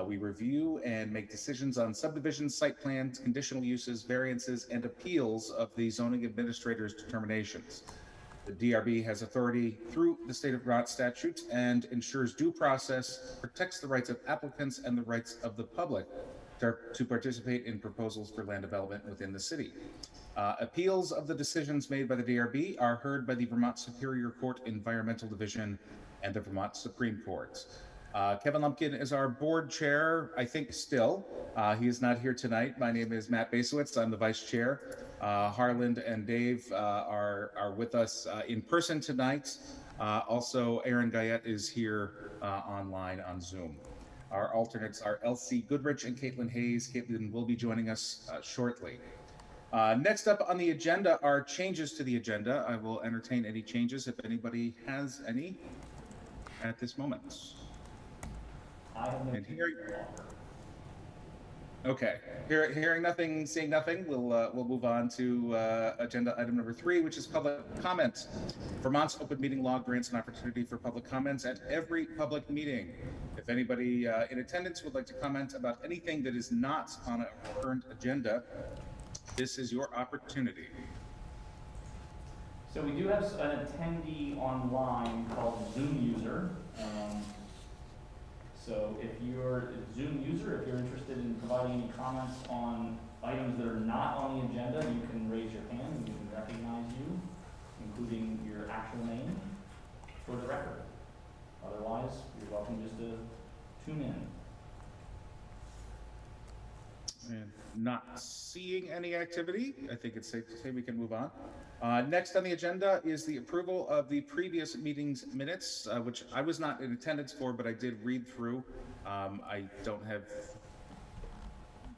We review and make decisions on subdivisions, site plans, conditional uses, variances, and appeals of the zoning administrator's determinations. The DRB has authority through the state of Vermont statutes and ensures due process, protects the rights of applicants and the rights of the public to participate in proposals for land development within the city. Appeals of the decisions made by the DRB are heard by the Vermont Superior Court Environmental Division and the Vermont Supreme Court. Kevin Lumpkin is our board chair, I think still. He is not here tonight. My name is Matt Basowitz. I'm the vice chair. Harland and Dave are with us in person tonight. Also, Aaron Guyette is here online on Zoom. Our alternates are Elsie Goodrich and Caitlin Hayes. Caitlin will be joining us shortly. Next up on the agenda are changes to the agenda. I will entertain any changes if anybody has any at this moment. Okay, hearing nothing, seeing nothing, we'll move on to agenda item number 3, which is public comment. Vermont's open meeting law grants an opportunity for public comments at every public meeting. If anybody in attendance would like to comment about anything that is not on a current agenda, this is your opportunity. So we do have an attendee online called Zoom user. So if you're a Zoom user, if you're interested in providing any comments on items that are not on the agenda, you can raise your hand and we can recognize you, including your actual name for the record. Otherwise, you're welcome just to tune in. And not seeing any activity, I think it's safe to say we can move on. Next on the agenda is the approval of the previous meeting's minutes, which I was not in attendance for, but I did read through. I don't have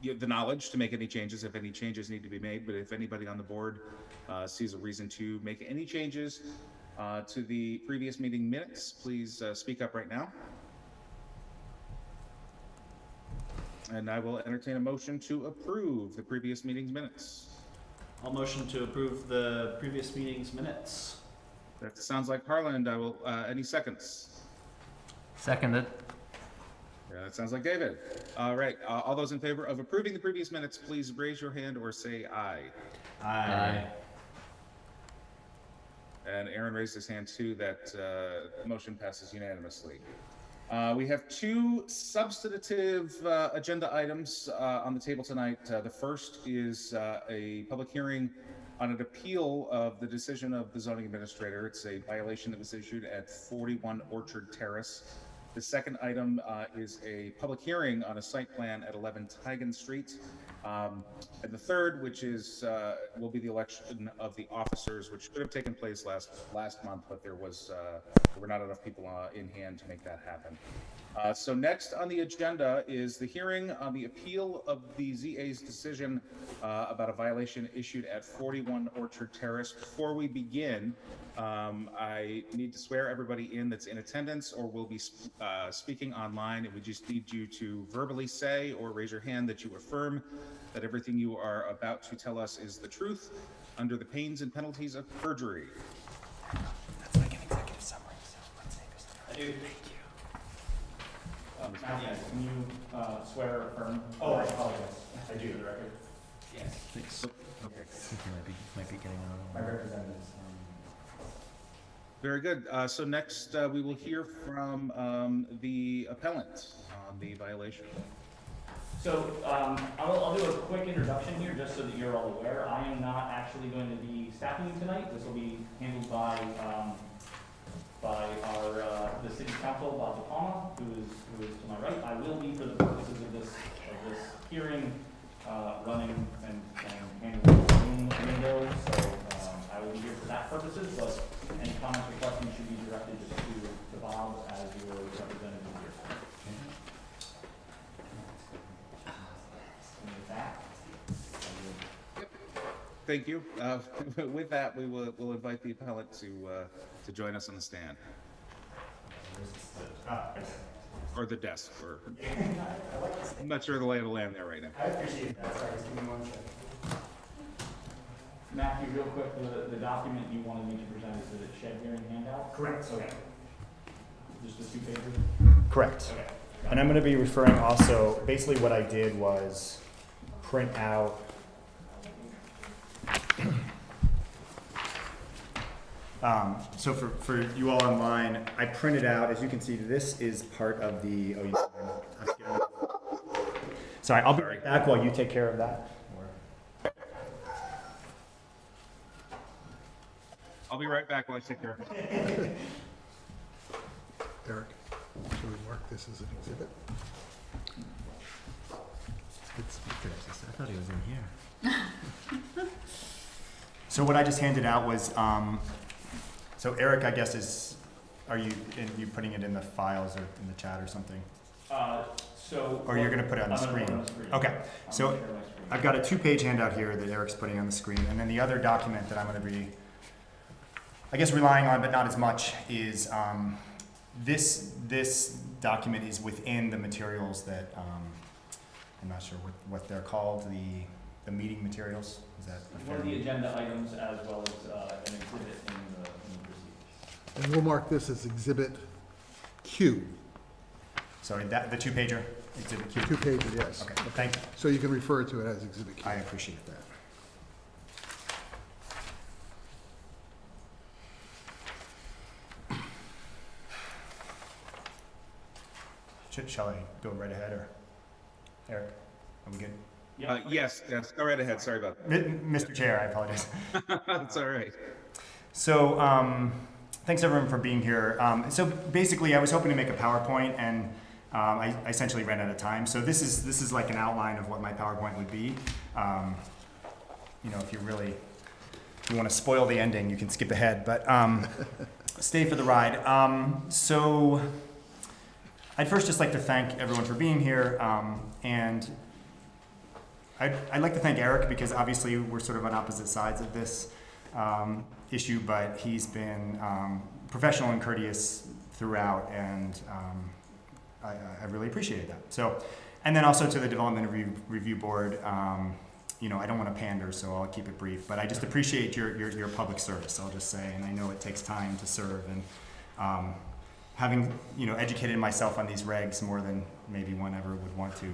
the knowledge to make any changes if any changes need to be made, but if anybody on the board sees a reason to make any changes to the previous meeting minutes, please speak up right now. And I will entertain a motion to approve the previous meeting's minutes. I'll motion to approve the previous meeting's minutes. That sounds like Harland. I will, any seconds? Seconded. Yeah, that sounds like David. All right, all those in favor of approving the previous minutes, please raise your hand or say aye. Aye. And Aaron raised his hand too. That motion passes unanimously. We have 2 substantive agenda items on the table tonight. The first is a public hearing on an appeal of the decision of the zoning administrator. It's a violation that was issued at 41 Orchard Terrace. The second item is a public hearing on a site plan at 11 Tigan Street. And the third, which is will be the election of the officers, which could have taken place last month, but there were not enough people in hand to make that happen. So next on the agenda is the hearing on the appeal of the ZA's decision about a violation issued at 41 Orchard Terrace. Before we begin, I need to swear everybody in that's in attendance or will be speaking online, and we just need you to verbally say or raise your hand that you affirm that everything you are about to tell us is the truth under the pains and penalties of perjury. That's like an executive summary, so let's say this. I do. Matthew, can you swear or affirm? Oh, I apologize. I do, for the record. Yes. Thanks. Okay. I think you might be getting My representatives. Very good. So next we will hear from the appellant on the violation. So I'll do a quick introduction here just so that you're all aware. I am not actually going to be staffing you tonight. This will be handled by our the city council, Bob De Palma, who is to my right. I will be, for the purposes of this hearing, running and handling the Zoom window. So I will be here for that purposes, but any comments or questions should be directed just to Bob as your representative here. And with that, Thank you. With that, we'll invite the appellant to join us on the stand. Or the desk, or I'm not sure the lay of the land there right now. I appreciate that. Sorry, just give me one second. Matthew, real quick, the document you wanted me to present is the shed hearing handout? Correct. Okay. Just the 2 pages? Correct. Okay. And I'm going to be referring also, basically what I did was print out so for you all online, I printed out, as you can see, this is part of the, sorry, I'll be right back while you take care of that. I'll be right back while I take care of it. Eric, should we mark this as an exhibit? Good speaker. I thought he was in here. So what I just handed out was, so Eric, I guess are you putting it in the files or in the chat or something? Or you're going to put it on the screen? Okay, so I've got a 2-page handout here that Eric's putting on the screen, and then the other document that I'm going to be, I guess, relying on, but not as much, is this document is within the materials that, I'm not sure what they're called, the meeting materials. Is that a One of fair- the agenda items as well as an exhibit in the procedures. And we'll mark this as Exhibit Q, Sorry, the 2-pager, exhibit Q. 2-pager, yes. Okay, thank you. So you can refer to it as Exhibit Q. I appreciate that. Shall I go right ahead, or Eric, are we good? Yes, go right ahead. Sorry about Mr. Chair, I apologize. that. That's all right. So, thanks everyone for being here. So basically, I was hoping to make a PowerPoint, and I essentially ran out of time. So this is like an outline of what my PowerPoint would be. You know, if you want to spoil the ending, you can skip ahead, but stay for the ride. So I'd first just like to thank everyone for being here, and I'd like to thank Eric, because obviously we're sort of on opposite sides of this issue, but he's been professional and courteous throughout, and I really appreciate that. So, and then also to the Development Review Board, you know, I don't want to pander, so I'll keep it brief, but I just appreciate your public service, I'll just say, and I know it takes time to serve, and having, you know, educated myself on these regs more than maybe one ever would want to,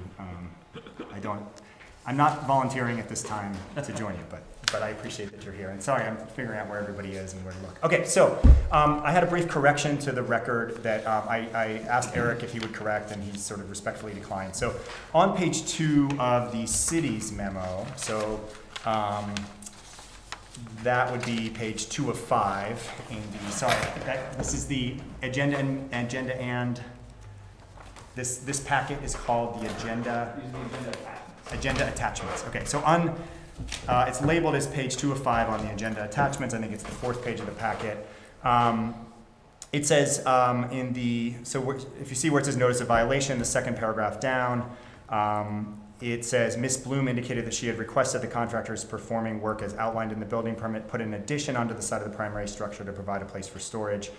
I'm not volunteering at this time to join you, but I appreciate that you're here. And sorry, I'm figuring out where everybody is and where to look. Okay, so I had a brief correction to the record that I asked Eric if he would correct, and he sort of respectfully declined. So on page 2 of the city's memo, so that would be page 2 of 5 in the, sorry, this is the agenda and this packet is called the agenda. These are the agenda attachments. Agenda attachments. Okay, so it's labeled as page 2 of 5 on the agenda attachments. I think it's the 4th page of the packet. It says if you see where it says notice of violation, the 2nd paragraph down, it says Ms. Bloom indicated that she had requested the contractors performing work as outlined in the building permit put an addition onto the side of the primary structure to provide a place for storage.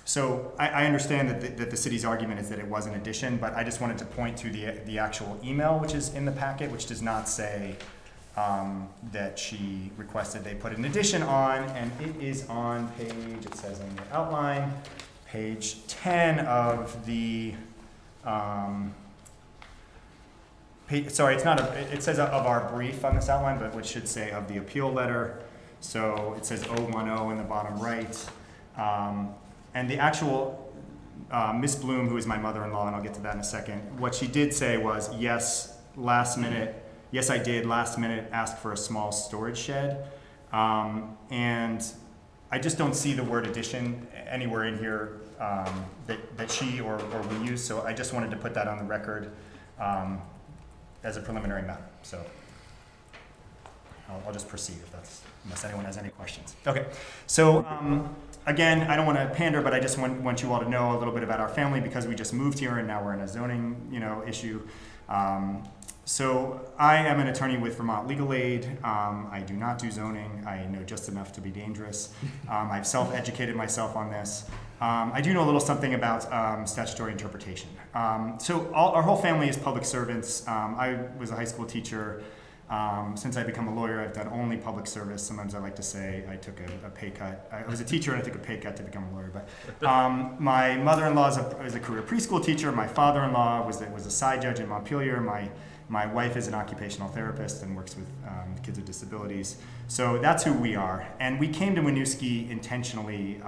So I understand that the city's argument is that it was an addition, but I just wanted to point to the actual email which is in the packet, which does not say that she requested they put an addition on, and it is on page, it says in the outline, page 10 of the, sorry, it's not, it says of our brief on this outline, but which should say of the appeal letter. So it says 010 in the bottom right. And the actual Miss Bloom, who is my mother-in-law, and I'll get to that in a second, what she did say was, yes, I did last minute ask for a small storage shed. And I just don't see the word addition anywhere in here that she or we use, so I just wanted to put that on the record as a preliminary matter. So I'll just proceed unless anyone has any questions. Okay, so again, I don't want to pander, but I just want you all to know a little bit about our family, because we just moved here and now we're in a zoning, issue. So I am an attorney with Vermont Legal Aid. I do not do zoning. I know just enough to be dangerous. I've self-educated myself on this. I do know a little something about statutory interpretation. So our whole family is public servants. I was a high school teacher. Since I become a lawyer, I've done only public service. Sometimes I like to say I took a pay cut. I was a teacher and I took a pay cut to become a lawyer. But my mother-in-law is a career preschool teacher. My father-in-law was a side judge in Montpelier. My wife is an occupational therapist and works with kids with disabilities. So that's who we are. And we came to Winooski intentionally,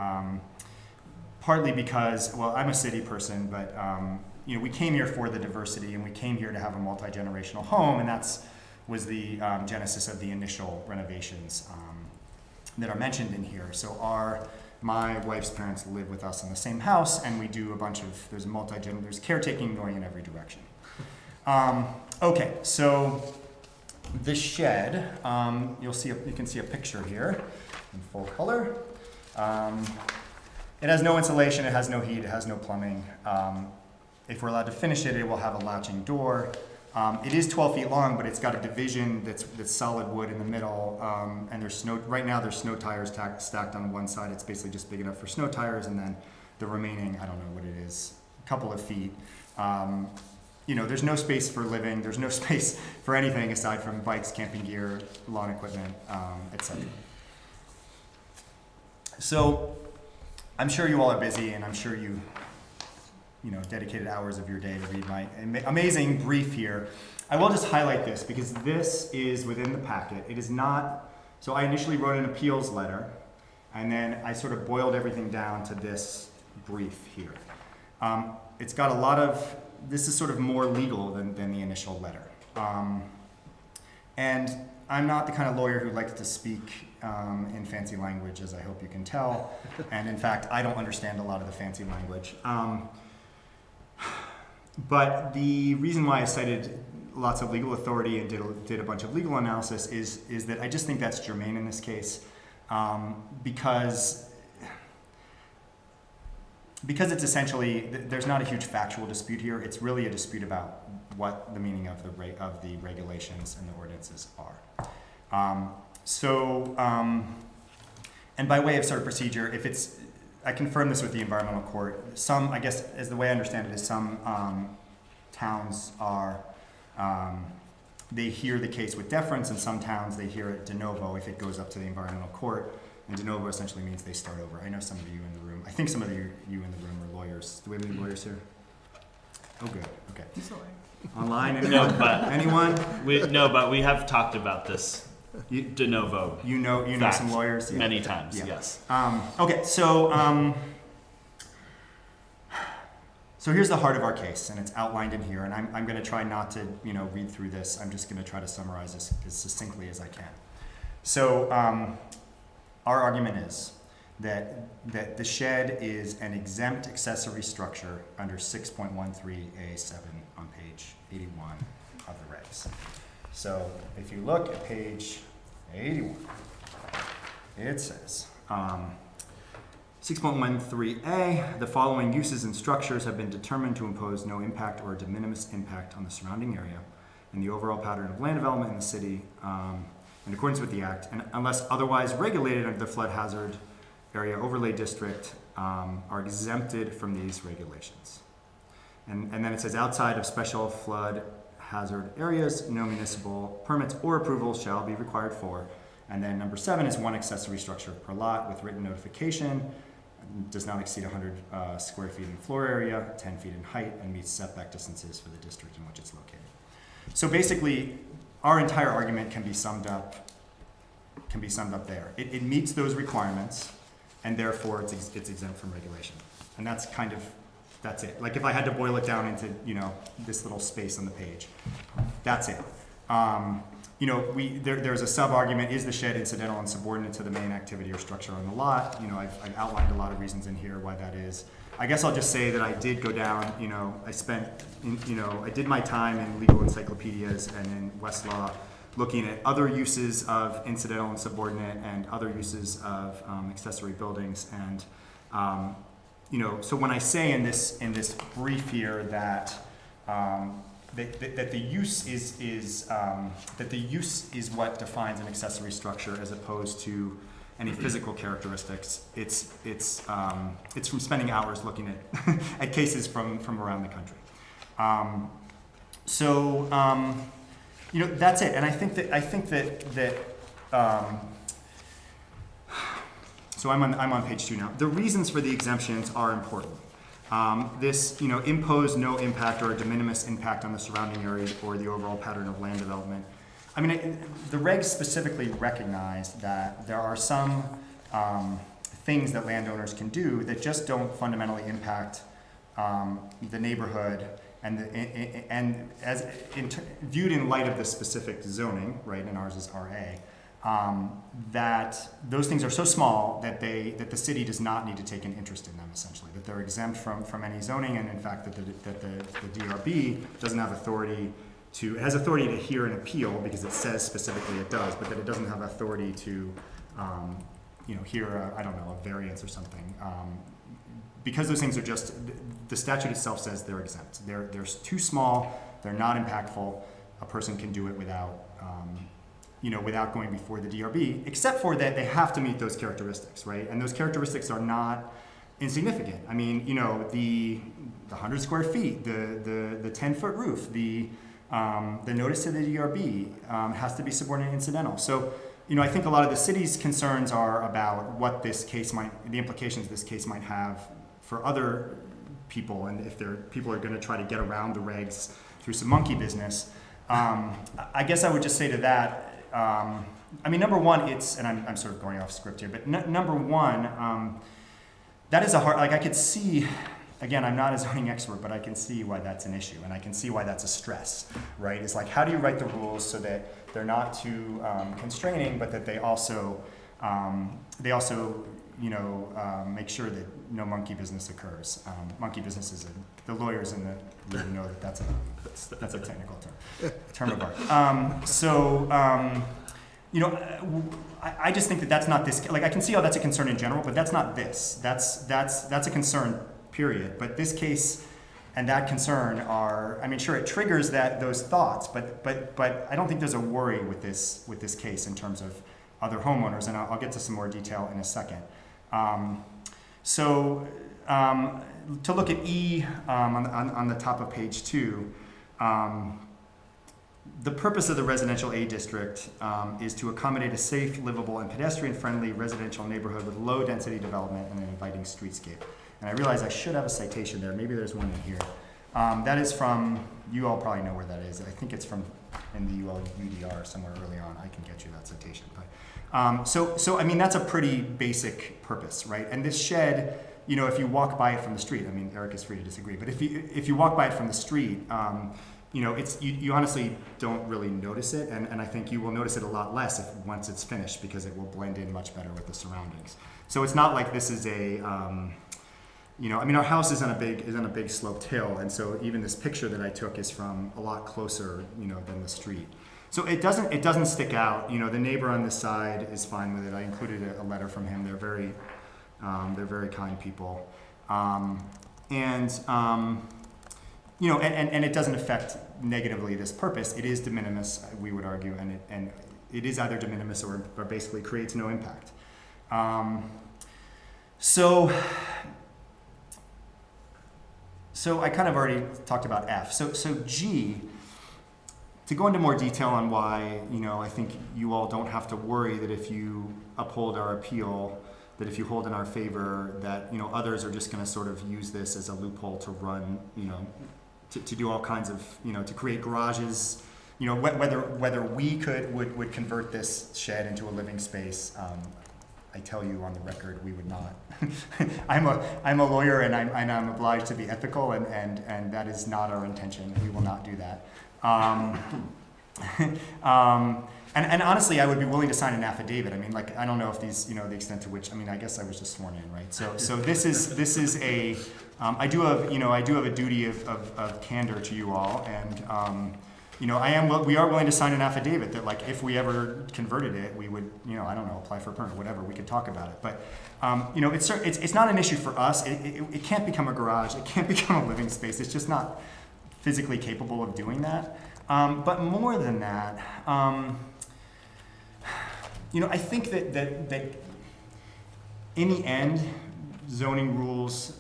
partly because, well, I'm a city person, but we came here for the diversity, and we came here to have a multi-generational home, and was the genesis of the initial renovations that are mentioned in here. So my wife's parents live with us in the same house, and we do there's caretaking going in every direction. Okay, so the shed, you can see a picture here in full color. It has no insulation, it has no heat, it has no plumbing. If we're allowed to finish it, it will have a latching door. It is 12 feet long, but it's got a division that's solid wood in the middle, and right now there's snow tires stacked on one side. It's basically just big enough for snow tires, and then the remaining, I don't know what it is, a couple of feet. There's no space for living. There's no space for anything aside from bikes, camping gear, lawn equipment, etc. So I'm sure you all are busy, and I'm sure you dedicated hours of your day to read my amazing brief here. I will just highlight this because this is within the packet. It is not, so I initially wrote an appeals letter, and then I sort of boiled everything down to this brief here. It's got a lot of, this is sort of more legal than the initial letter. And I'm not the kind of lawyer who likes to speak in fancy language, as I hope you can tell. And in fact, I don't understand a lot of the fancy language. But the reason why I cited lots of legal authority and did a bunch of legal analysis is that I just think that's germane in this case, because it's essentially, there's not a huge factual dispute here. It's really a dispute about what the meaning of the regulations and the ordinances are. And by way of sort of procedure, I confirmed this with the environmental court. I guess, as the way I understand it, is some towns they hear the case with deference, and some towns they hear it de novo if it goes up to the environmental court. And de novo essentially means they start over. I know some of you in the room. I think some of you in the room are lawyers. Do we have any lawyers here? Oh, good. Okay. Online? Anyone? No, but anyone? But we have talked about this de novo. You know some lawyers? Yeah. Many times, yeah. yes. Okay, so here's the heart of our case, and it's outlined in here, and I'm going to try not to read through this. I'm just going to try to summarize this as succinctly as I can. So our argument is that the shed is an exempt accessory structure under 6.13A7 on page 81 of the regs. So if you look at page 81, it says, 6.13A, the following uses and structures have been determined to impose no impact or de minimis impact on the surrounding area and the overall pattern of land development in the city in accordance with the Act, and unless otherwise regulated under the Flood Hazard Area Overlay District, are exempted from these regulations. And then it says, outside of special flood hazard areas, no municipal permits or approvals shall be required for. And then number 7 is 1 accessory structure per lot with written notification, does not exceed 100 square feet in floor area, 10 feet in height, and meets setback distances for the district in which it's located. So basically, our entire argument can be summed up there. It meets those requirements, and therefore it's exempt from regulation. And that's it. Like if I had to boil it down into this little space on the page, that's it. There's a sub-argument: is the shed incidental and subordinate to the main activity or structure on the lot? I've outlined a lot of reasons in here why that is. I guess I'll just say that I did go down. I did my time in legal encyclopedias and in Westlaw, looking at other uses of incidental and subordinate and other uses of accessory buildings. And so when I say in this brief here that the use is what defines an accessory structure as opposed to any physical characteristics, it's from spending hours looking at at cases from around the country. That's it. And I think that so I'm on page 2 now. The reasons for the exemptions are important. This, impose no impact or a de minimis impact on the surrounding area or the overall pattern of land development. I mean, the regs specifically recognize that there are some things that landowners can do that just don't fundamentally impact the neighborhood and viewed in light of the specific zoning, right, and ours is RA, that those things are so small that the city does not need to take an interest in them, essentially, that they're exempt from any zoning, and in fact that the DRB doesn't have authority it has authority to hear an appeal because it says specifically it does, but that it doesn't have authority to hear a variance or something. Because those things are just, the statute itself says they're exempt. They're too small, they're not impactful, a person can do it without going before the DRB, except for that they have to meet those characteristics, right? And those characteristics are not insignificant. I mean, the 100 square feet, the 10-foot roof, the notice to the DRB has to be subordinate incidental. So, I think a lot of the city's concerns are about what the implications this case might have for other people, and if people are going to try to get around the regs through some monkey business. I guess I would just say to that, number one, and I'm sort of going off script here, but number one, that is a hard, I could see, again, I'm not a zoning expert, but I can see why that's an issue, and I can see why that's a stress, right? It's like, how do you write the rules so that they're not too constraining, but that they also make sure that no monkey business occurs. Monkey business is the lawyers in the room know that that's a technical term of art. I just think that that's not this. Like, I can see how that's a concern in general, but that's not this. That's a concern, period. But this case and that concern are, sure, it triggers those thoughts, but I don't think there's a worry with this case in terms of other homeowners, and I'll get to some more detail in a second. To look at E on the top of page 2, the purpose of the residential A district is to accommodate a safe, livable, and pedestrian-friendly residential neighborhood with low-density development and an inviting streetscape. And I realize I should have a citation there. Maybe there's one in here. That is from, you all probably know where that is. I think it's from in the UL UDR somewhere early on. I can get you that citation. But that's a pretty basic purpose, right? And this shed, if you walk by it from the street, Eric is free to disagree, but if you walk by it from the street, you honestly don't really notice it, and I think you will notice it a lot less once it's finished, because it will blend in much better with the surroundings. So it's not like this is our house is on a big sloped hill, and so even this picture that I took is from a lot closer, than the street. So it doesn't stick out. The neighbor on this side is fine with it. I included a letter from him. They're very kind people, and it doesn't affect negatively this purpose. It is de minimis, we would argue, and it is either de minimis or basically creates no impact. So I kind of already talked about F. So G, to go into more detail on why, I think you all don't have to worry that if you uphold our appeal, that if you hold in our favor, that, others are just going to sort of use this as a loophole to run, to do all kinds of, to create garages, whether we would convert this shed into a living space. I tell you on the record, we would not. I'm a lawyer, and I'm obliged to be ethical, and that is not our intention. We will not do that. And honestly, I would be willing to sign an affidavit. I don't know if these, the extent to which, I guess I was just sworn in, right? So this is a, I do have a duty of candor to you all, and we are willing to sign an affidavit that, like, if we ever converted it, we would, apply for a permit, whatever, we could talk about it. But, it's not an issue for us. It can't become a garage. It can't become a living space. It's just not physically capable of doing that. But more than that, I think that in the end, zoning rules,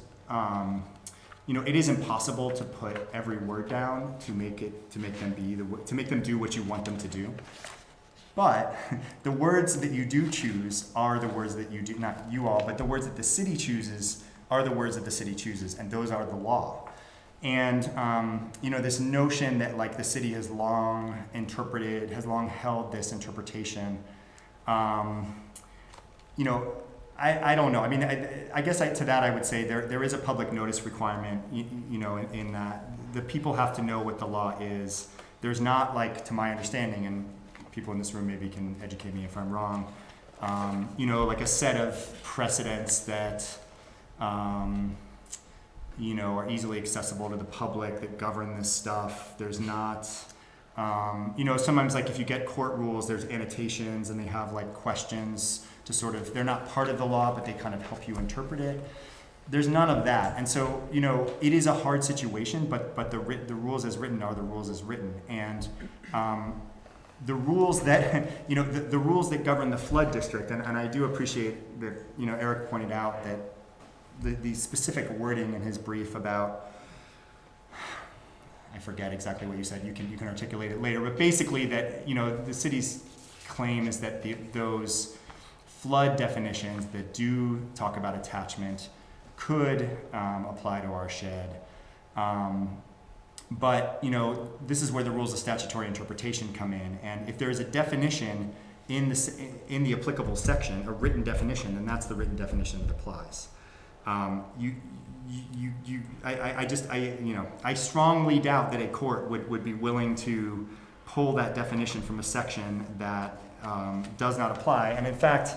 it is impossible to put every word down to make them do what you want them to do. But the words that you do choose are the words that you do, not you all, but the words that the city chooses are the words that the city chooses, and those are the law. And, this notion that like the city has long held this interpretation, I don't know. I mean, I guess to that I would say there is a public notice requirement, in that the people have to know what the law is. There's not, like, to my understanding, and people in this room maybe can educate me if I'm wrong, like a set of precedents that, are easily accessible to the public that govern this stuff. There's not, sometimes like if you get court rules, there's annotations and they have like questions to sort of, they're not part of the law, but they kind of help you interpret it. There's none of that. And so, it is a hard situation, but the rules as written are the rules as written. And the rules that, the rules that govern the flood district, and I do appreciate that, Eric pointed out that the specific wording in his brief about, I forget exactly what you said, you can articulate it later, but basically that, the city's claim is that those flood definitions that do talk about attachment could apply to our shed. But, this is where the rules of statutory interpretation come in, and if there is a definition in the applicable section, a written definition, then that's the written definition that applies. I strongly doubt that a court would be willing to pull that definition from a section that does not apply. And in fact,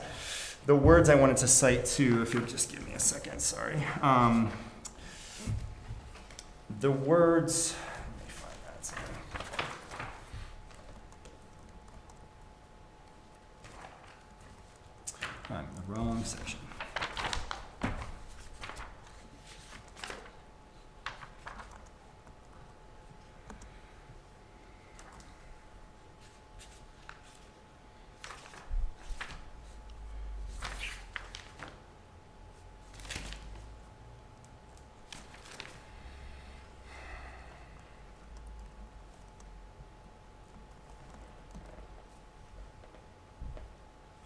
the words I wanted to cite too, if you'll just give me a second, sorry. The words, let me find that, sorry. I'm in the wrong section.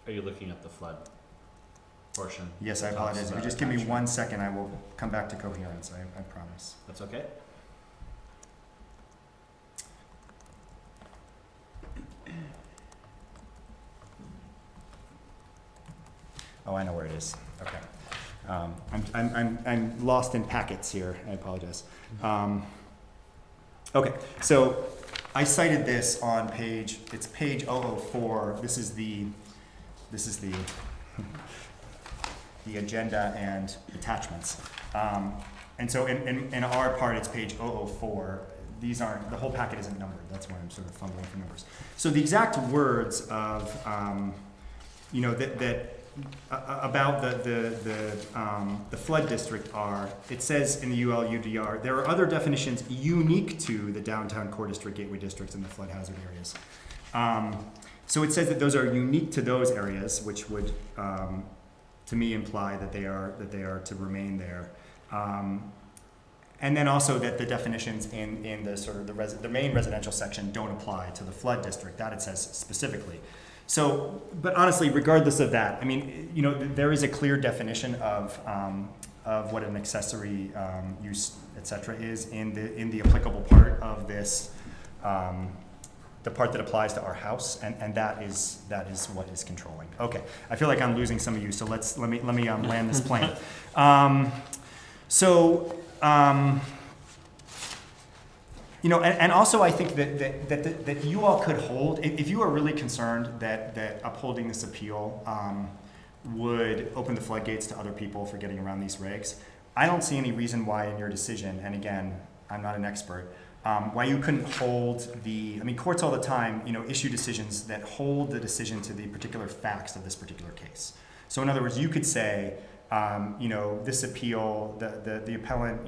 Are you looking at the flood portion? Yes, I apologize. If you just give me 1 second, I will come back to coherence, I promise. That's okay. Oh, I know where it is. Okay. I'm lost in packets here. I apologize. Okay, so I cited this on page 004. This is the agenda and attachments. And so in our part, it's page 004. These aren't, the whole packet isn't numbered. That's why I'm sort of fumbling for numbers. So the exact words of, about the flood district are, it says in the ULUDR, there are other definitions unique to the downtown core district, gateway districts, and the flood hazard areas. So it says that those are unique to those areas, which would, to me, imply that they are to remain there. And then also that the definitions in the sort of the main residential section don't apply to the flood district. That it says specifically. So, but honestly, regardless of that, I mean, there is a clear definition of what an accessory use, etc., is in the applicable part of this, the part that applies to our house, and that is what is controlling. Okay, I feel like I'm losing some of you, so let me land this plane. And also I think that you all could hold, if you are really concerned that upholding this appeal would open the floodgates to other people for getting around these regs, I don't see any reason why in your decision, and again, I'm not an expert, why you couldn't hold courts all the time, issue decisions that hold the decision to the particular facts of this particular case. So in other words, you could say, this appeal, the appellant,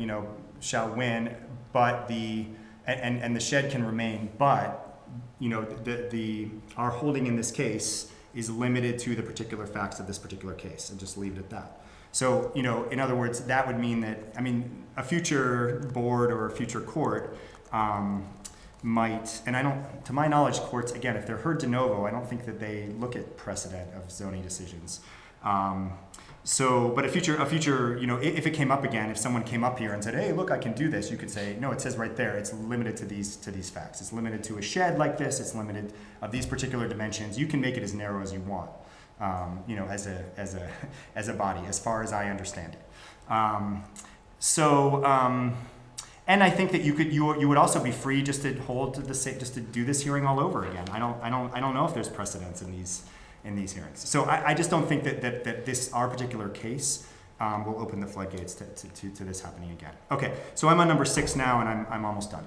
shall win, but and the shed can remain, but our holding in this case is limited to the particular facts of this particular case, and just leave it at that. So, in other words, that would mean that, a future board or a future court might, and to my knowledge, courts, again, if they're heard de novo, I don't think that they look at precedent of zoning decisions. But a future, if it came up again, if someone came up here and said, hey, look, I can do this, you could say, no, it says right there, it's limited to these facts. It's limited to a shed like this, it's limited of these particular dimensions. You can make it as narrow as you want, as a body, as far as I understand it. And I think that you would also be free just to just to do this hearing all over again. I don't know if there's precedence in these hearings. So I just don't think that our particular case will open the floodgates to this happening again. Okay, so I'm on number 6 now, and I'm almost done.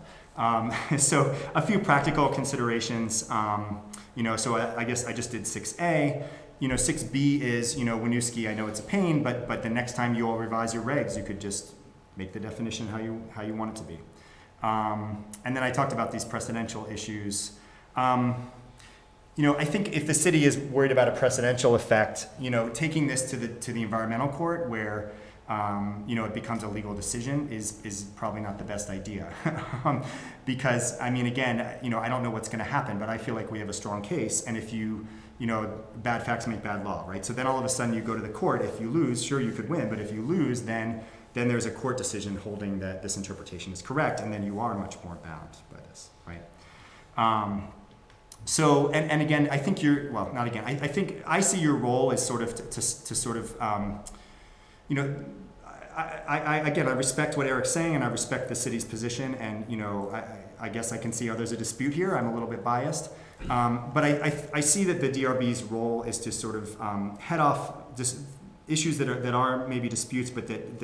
So a few practical considerations. So I guess I just did 6A. 6B is, Winooski, I know it's a pain, but the next time you all revise your regs, you could just make the definition how you want it to be. And then I talked about these precedential issues. I think if the city is worried about a precedential effect, taking this to the environmental court where, it becomes a legal decision is probably not the best idea. Because, again, I don't know what's going to happen, but I feel like we have a strong case. And if bad facts make bad law, right? So then all of a sudden you go to the court. If you lose, sure, you could win. But if you lose, then there's a court decision holding that this interpretation is correct. And then you are much more bound by this, right? So, and again, I think not again, I think I see your role as sort of to sort of, I respect what Eric's saying, and I respect the city's position, and, I guess I can see there's a dispute here. I'm a little bit biased. But I see that the DRB's role is to sort of head off just issues that are maybe disputes, but that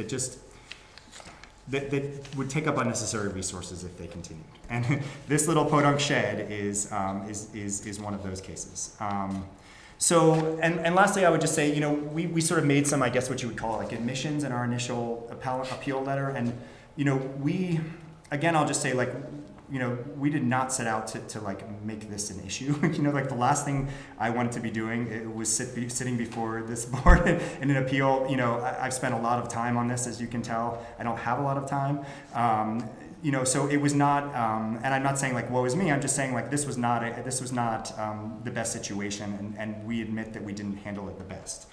would take up unnecessary resources if they continued. And this little podunk shed is one of those cases. So, and lastly, I would just say, we sort of made some, I guess what you would call like admissions in our initial appeal letter. And, I'll just say we did not set out to make this an issue. The last thing I wanted to be doing was sitting before this board in an appeal. I've spent a lot of time on this, as you can tell. I don't have a lot of time. So it was not, and I'm not saying woe is me. I'm just saying this was not the best situation, and we admit that we didn't handle it the best.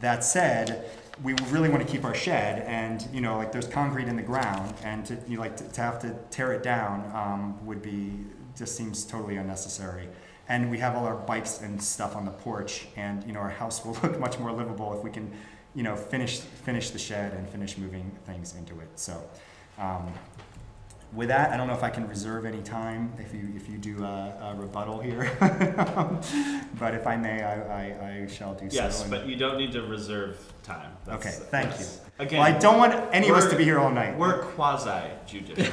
That said, we really want to keep our shed, and there's concrete in the ground, and to have to tear it down just seems totally unnecessary. And we have all our bikes and stuff on the porch, and our house will look much more livable if we can finish the shed and finish moving things into it. So with that, I don't know if I can reserve any time if you do a rebuttal here, but if I may, I shall do so. Yes, but you don't need to reserve time. Okay, thank you. Again, well, I don't want any of us to be here all night. We're quasi-judicial,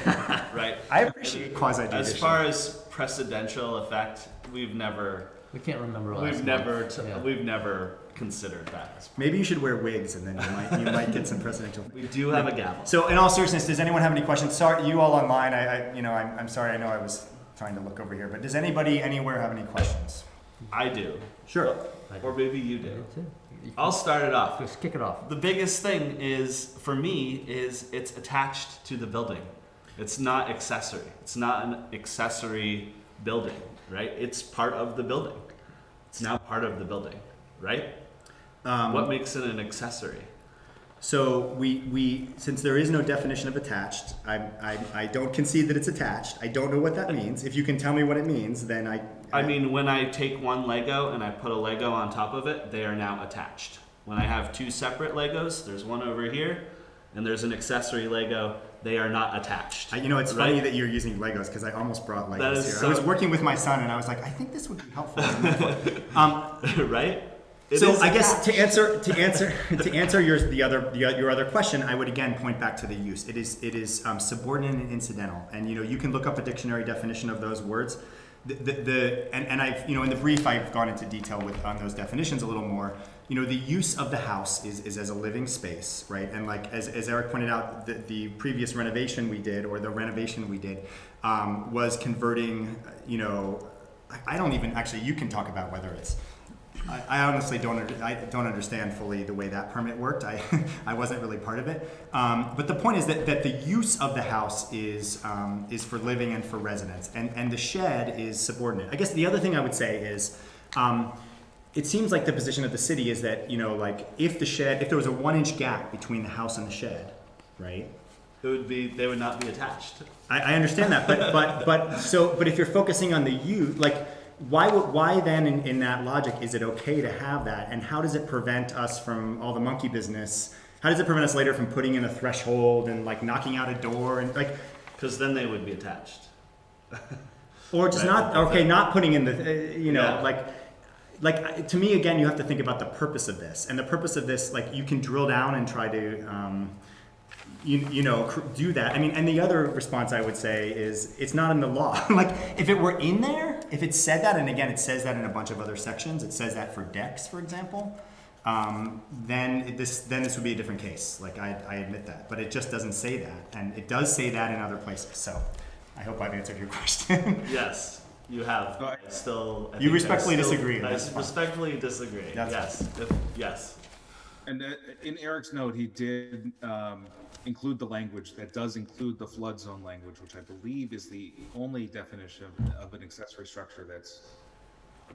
right? I appreciate quasi-judicial. As far as precedential effect, we can't remember. We've never considered that. Maybe you should wear wigs, and then you might get some presidential. We do have a gavel. So, in all seriousness, does anyone have any questions? Sorry, you all online. I'm sorry. I know I was trying to look over here, but does anybody anywhere have any questions? I do. Sure. Or maybe you do. I'll start it off. Just kick it off. The biggest thing for me is it's attached to the building. It's not accessory. It's not an accessory building, right? It's part of the building. It's now part of the building, right? What makes it an accessory? So we since there is no definition of attached, I don't concede that it's attached. I don't know what that means. If you can tell me what it means, then I mean, when I take one Lego and I put a Lego on top of it, they are now attached. When I have two separate Legos, there's one over here, and there's an accessory Lego, they are not attached. It's funny that you're using Legos, because I almost brought Legos here. I was working with my son, and I was like, I think this would be helpful. Right? So I guess to answer your other question, I would again point back to the use. It is subordinate and incidental, and you can look up a dictionary definition of those words. And I've in the brief I've gone into detail on those definitions a little more. The use of the house is as a living space, right? And as Eric pointed out, the previous renovation we did, or the renovation we did, was converting. I don't even actually. You can talk about whether it's I honestly don't understand fully the way that permit worked. I wasn't really part of it. But the point is that the use of the house is for living and for residence, and the shed is subordinate. I guess the other thing I would say is, it seems like the position of the city is that, like if there was a 1-inch gap between the house and the shed, right? They would not be attached. I understand that, but if you're focusing on the use, like, why then in that logic is it okay to have that, and how does it prevent us from all the monkey business? How does it prevent us later from putting in a threshold and like knocking out a door and like? Because then they would be attached. Or just Right. not putting in the Yeah. like to me again, you have to think about the purpose of this, and the purpose of this, like, you can drill down and try to do that. I mean, and the other response I would say is it's not in the law. Like, if it were in there, if it said that, and again, it says that in a bunch of other sections, it says that for decks, for example, then this would be a different case. Like, I admit that, but it just doesn't say that, and it does say that in other places. So I hope I've answered your question. Yes, you have. I You think respectfully I disagree, that's fine. respectfully disagree. That's Yes. Yes. And in Eric's note, he did include the language that does include the flood zone language, which I believe is the only definition of an accessory structure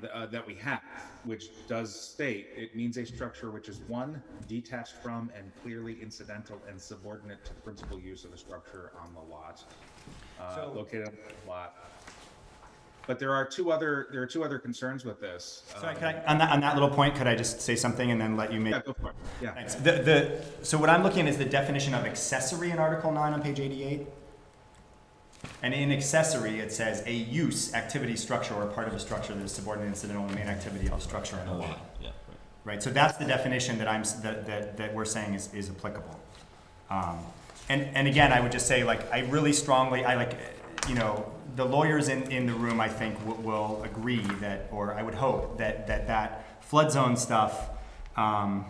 that we have, which does state it means a structure which is one, detached from and clearly incidental and subordinate to the principal use of the structure on the lot, located on the lot. But there are two other concerns with this. Sorry, on that little point, could I just say something and then let you make? Yeah, go for it. Yeah. Thanks. So what I'm looking at is the definition of accessory in Article 9 on page 88. And in accessory, it says a use, activity, structure, or part of a structure that is subordinate, incidental, and main activity of the structure in the lot. Yeah. Right. So that's the definition that we're saying is applicable. And again, I would just say, like, I really strongly, the lawyers in the room, I think, will agree that, or I would hope that flood zone stuff, I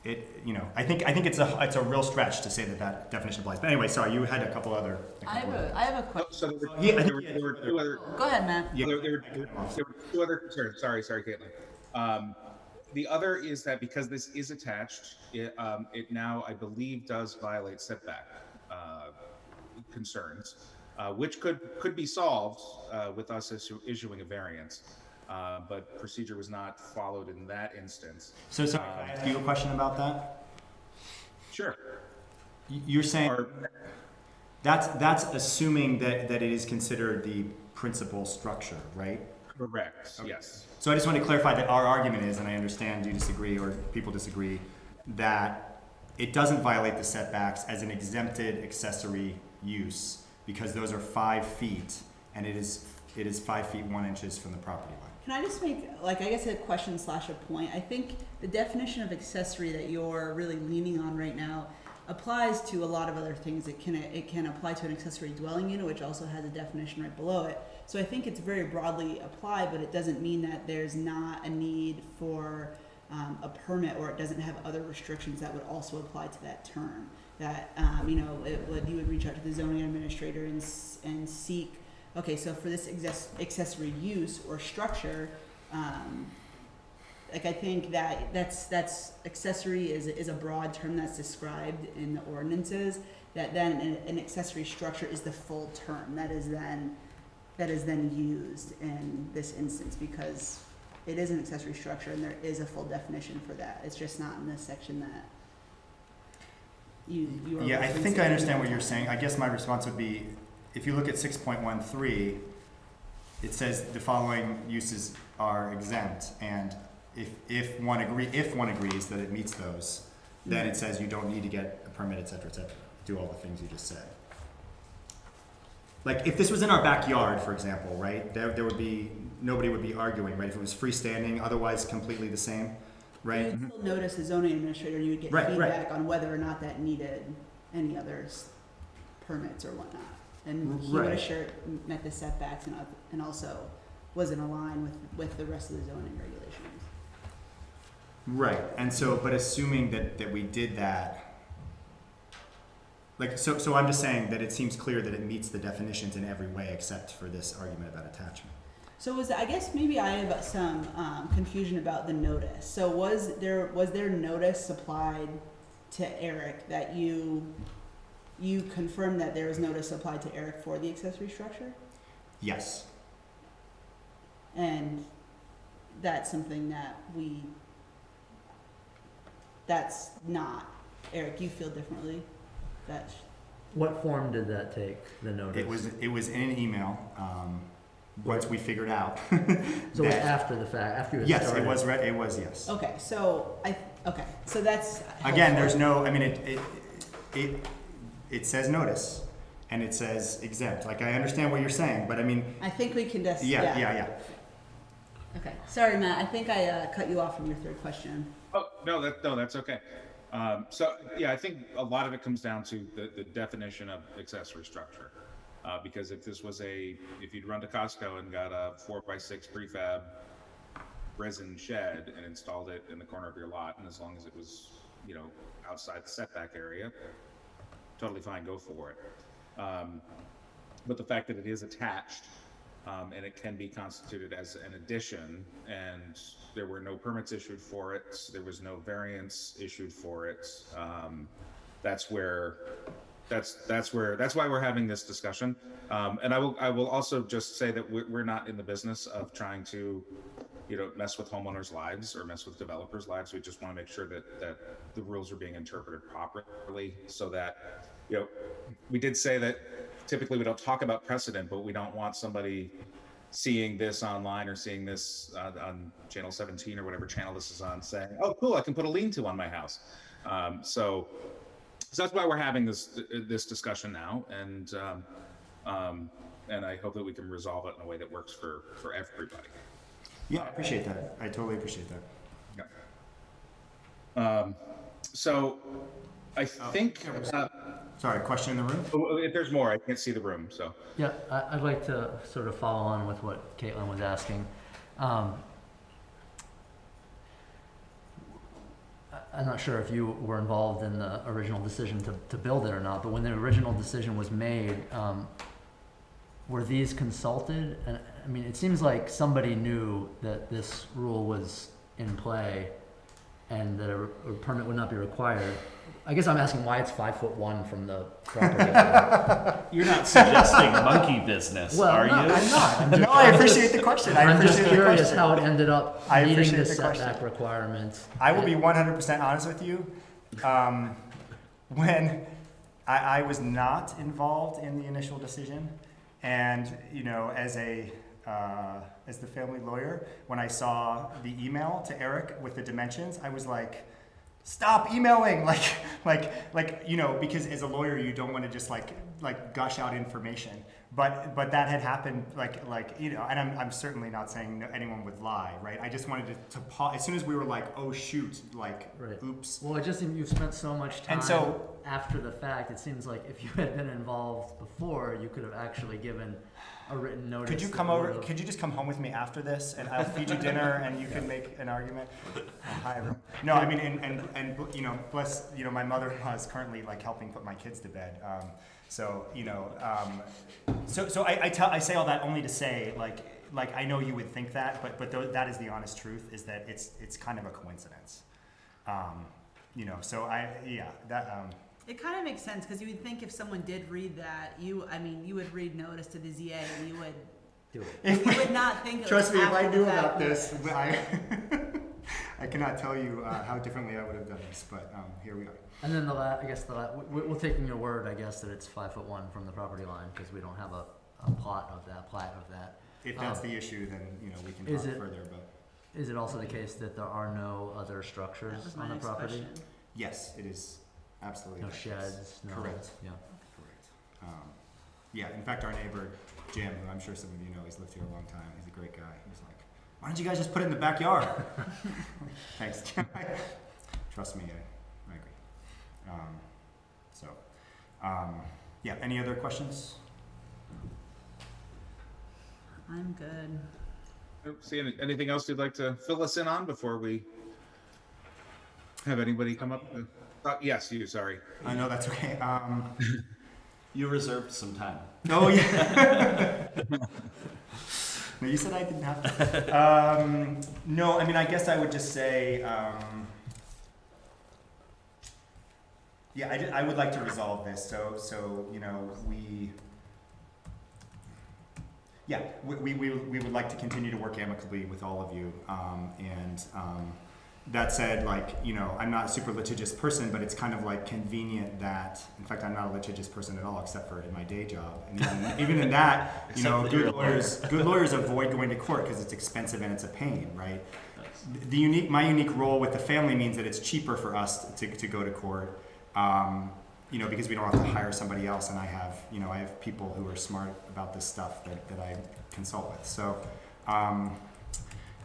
think it's a real stretch to say that definition applies. But anyway, sorry, you had a couple other. I have a question. So there were two other. Go ahead, Matt. There were two other concerns. Sorry, Caitlin. The other is that because this is attached, it now, I believe, does violate setback concerns, which could be solved with us issuing a variance, but procedure was not followed in that instance. So sorry, can I ask you a question about that? Sure. You're saying that's assuming that it is considered the principal structure, right? Correct. Yes. So I just want to clarify that our argument is, and I understand you disagree or people disagree, that it doesn't violate the setbacks as an exempted accessory use because those are 5 feet, and it is 5 feet 1 inches from the property line. Can I just make, I guess a question / a point? I think the definition of accessory that you're really leaning on right now applies to a lot of other things. It can apply to an accessory dwelling unit, which also has a definition right below it. So I think it's very broadly applied, but it doesn't mean that there's not a need for a permit, or it doesn't have other restrictions that would also apply to that term. That you would reach out to the zoning administrator and seek. Okay, so for this accessory use or structure, I think that's accessory is a broad term that's described in the ordinances. That then an accessory structure is the full term that is then used in this instance, because it is an accessory structure and there is a full definition for that. It's just not in this section that you are. Yeah, I think I understand what you're saying. I guess my response would be, if you look at 6.13, it says the following uses are exempt, and if one agrees that it meets those, then it says you don't need to get a permit, et cetera, do all the things you just said. Like, if this was in our backyard, for example, right, there would be, nobody would be arguing, right? If it was freestanding, otherwise completely the same, right? You would still notice the zoning administrator, you would get feedback on whether or not that needed any other permits or whatnot. And he would have sure met the setbacks and also was in line with the rest of the zoning regulations. Right, and so, but assuming that we did that, so I'm just saying that it seems clear that it meets the definitions in every way except for this argument about attachment. So I guess maybe I have some confusion about the notice. So was there notice supplied to Eric that you confirmed that there was notice applied to Eric for the accessory structure? Yes. And that's something that that's not, Eric, you feel differently? That's, What form did that take, the notice? It was in an email, once we figured out. So it was that- after the fact, after you had Yes, started? it was, yes. okay, so so that's Again, there's helpful. no, I mean, it says notice, and it says exempt. Like, I understand what you're saying, but I mean, I think we can just, yeah. Okay, sorry, Matt, I think I cut you off from your third question. Oh, no, that's okay. So, yeah, I think a lot of it comes down to the definition of accessory structure. Because if you'd run to Costco and got a 4x6 prefab resin shed and installed it in the corner of your lot, and as long as it was, outside the setback area, totally fine, go for it. But the fact that it is attached, and it can be constituted as an addition, and there were no permits issued for it, there was no variance issued for it, that's why we're having this discussion. And I will also just say that we're not in the business of trying to, mess with homeowners' lives or mess with developers' lives. We just want to make sure that the rules are being interpreted properly, so that, we did say that typically we don't talk about precedent, but we don't want somebody seeing this online or seeing this on channel 17 or whatever channel this is on, saying, oh, cool, I can put a lean-to on my house. So that's why we're having this discussion now, and I hope that we can resolve it in a way that works for everybody. Yeah, I appreciate that. I totally appreciate that. Yeah. So I think, Sorry, question in the room? if there's more, I can't see the room, so. Yeah, I'd like to sort of follow on with what Caitlin was asking. I'm not sure if you were involved in the original decision to build it or not, but when the original decision was made, were these consulted? And I mean, it seems like somebody knew that this rule was in play and that a permit would not be required. I guess I'm asking why it's 5'1" from the property. You're not suggesting monkey business, Well, are no, you? I'm not. I'm just, No, I appreciate the question. I'm just curious how it ended up I meeting appreciate the the question. setback requirements. I will be 100% honest with you. When I was not involved in the initial decision, and as the family lawyer, when I saw the email to Eric with the dimensions, I was like, stop emailing, because as a lawyer you don't want to just like gush out information, but that had happened, and I'm certainly not saying anyone would lie, right? I just wanted to pause as soon as we were like, oh shoot, Right. oops. Well, it just seems you've spent so much time And so- after the fact. It seems like if you had been involved before, you could have actually given a written notice. Could you that come over? would've- Could you just come home with me after this, and I'll feed you dinner, and you can make an argument? Oh, hi, everyone. No, I mean, and bless, my mother-in-law is currently like helping put my kids to bed. So I say all that only to say, like I know you would think that, but that is the honest truth, is that it's kind of a coincidence. So It kind of makes sense, because you would think if someone did read that, you would read notice to the ZA, and you would do it. you would not think it Trust was me, if I after knew the fact about this, notice. I cannot tell you how differently I would have done this, but here we are. And then we'll take in your word, I guess, that it's 5'1" from the property line, because we don't have a plat of that. If that's the issue, then we can Is talk it- further. But Is it also the case that there are no other That structures was my on the next property? question. yes, it is absolutely No the case. sheds, no. Correct. Yeah. Correct. Yeah. In fact, our neighbor Jim, who I'm sure some of you know, he's lived here a long time. He's a great guy. He's like, "Why don't you guys just put it in the backyard?" Thanks, Jim. Trust me, I agree. Yeah. Any other questions? I'm good. See anything else you'd like to fill us in on before we have anybody come up? Yes, you, sorry. I know that's okay. You reserved some time. Oh yeah. No, you said I didn't have to. No, I mean, I guess I would just say, yeah, I would like to resolve this. So you know, we would like to continue to work amicably with all of you. That said, like, you know, I'm not a super litigious person, but it's kind of like convenient that, in fact, I'm not a litigious person at all, except for in my day job. And even in that, you know, good lawyers avoid going to court because it's expensive and it's a pain, right? My unique role with the family means that it's cheaper for us to go to court, you know, because we don't have to hire somebody else, and I have people who are smart about this stuff that I consult with. So,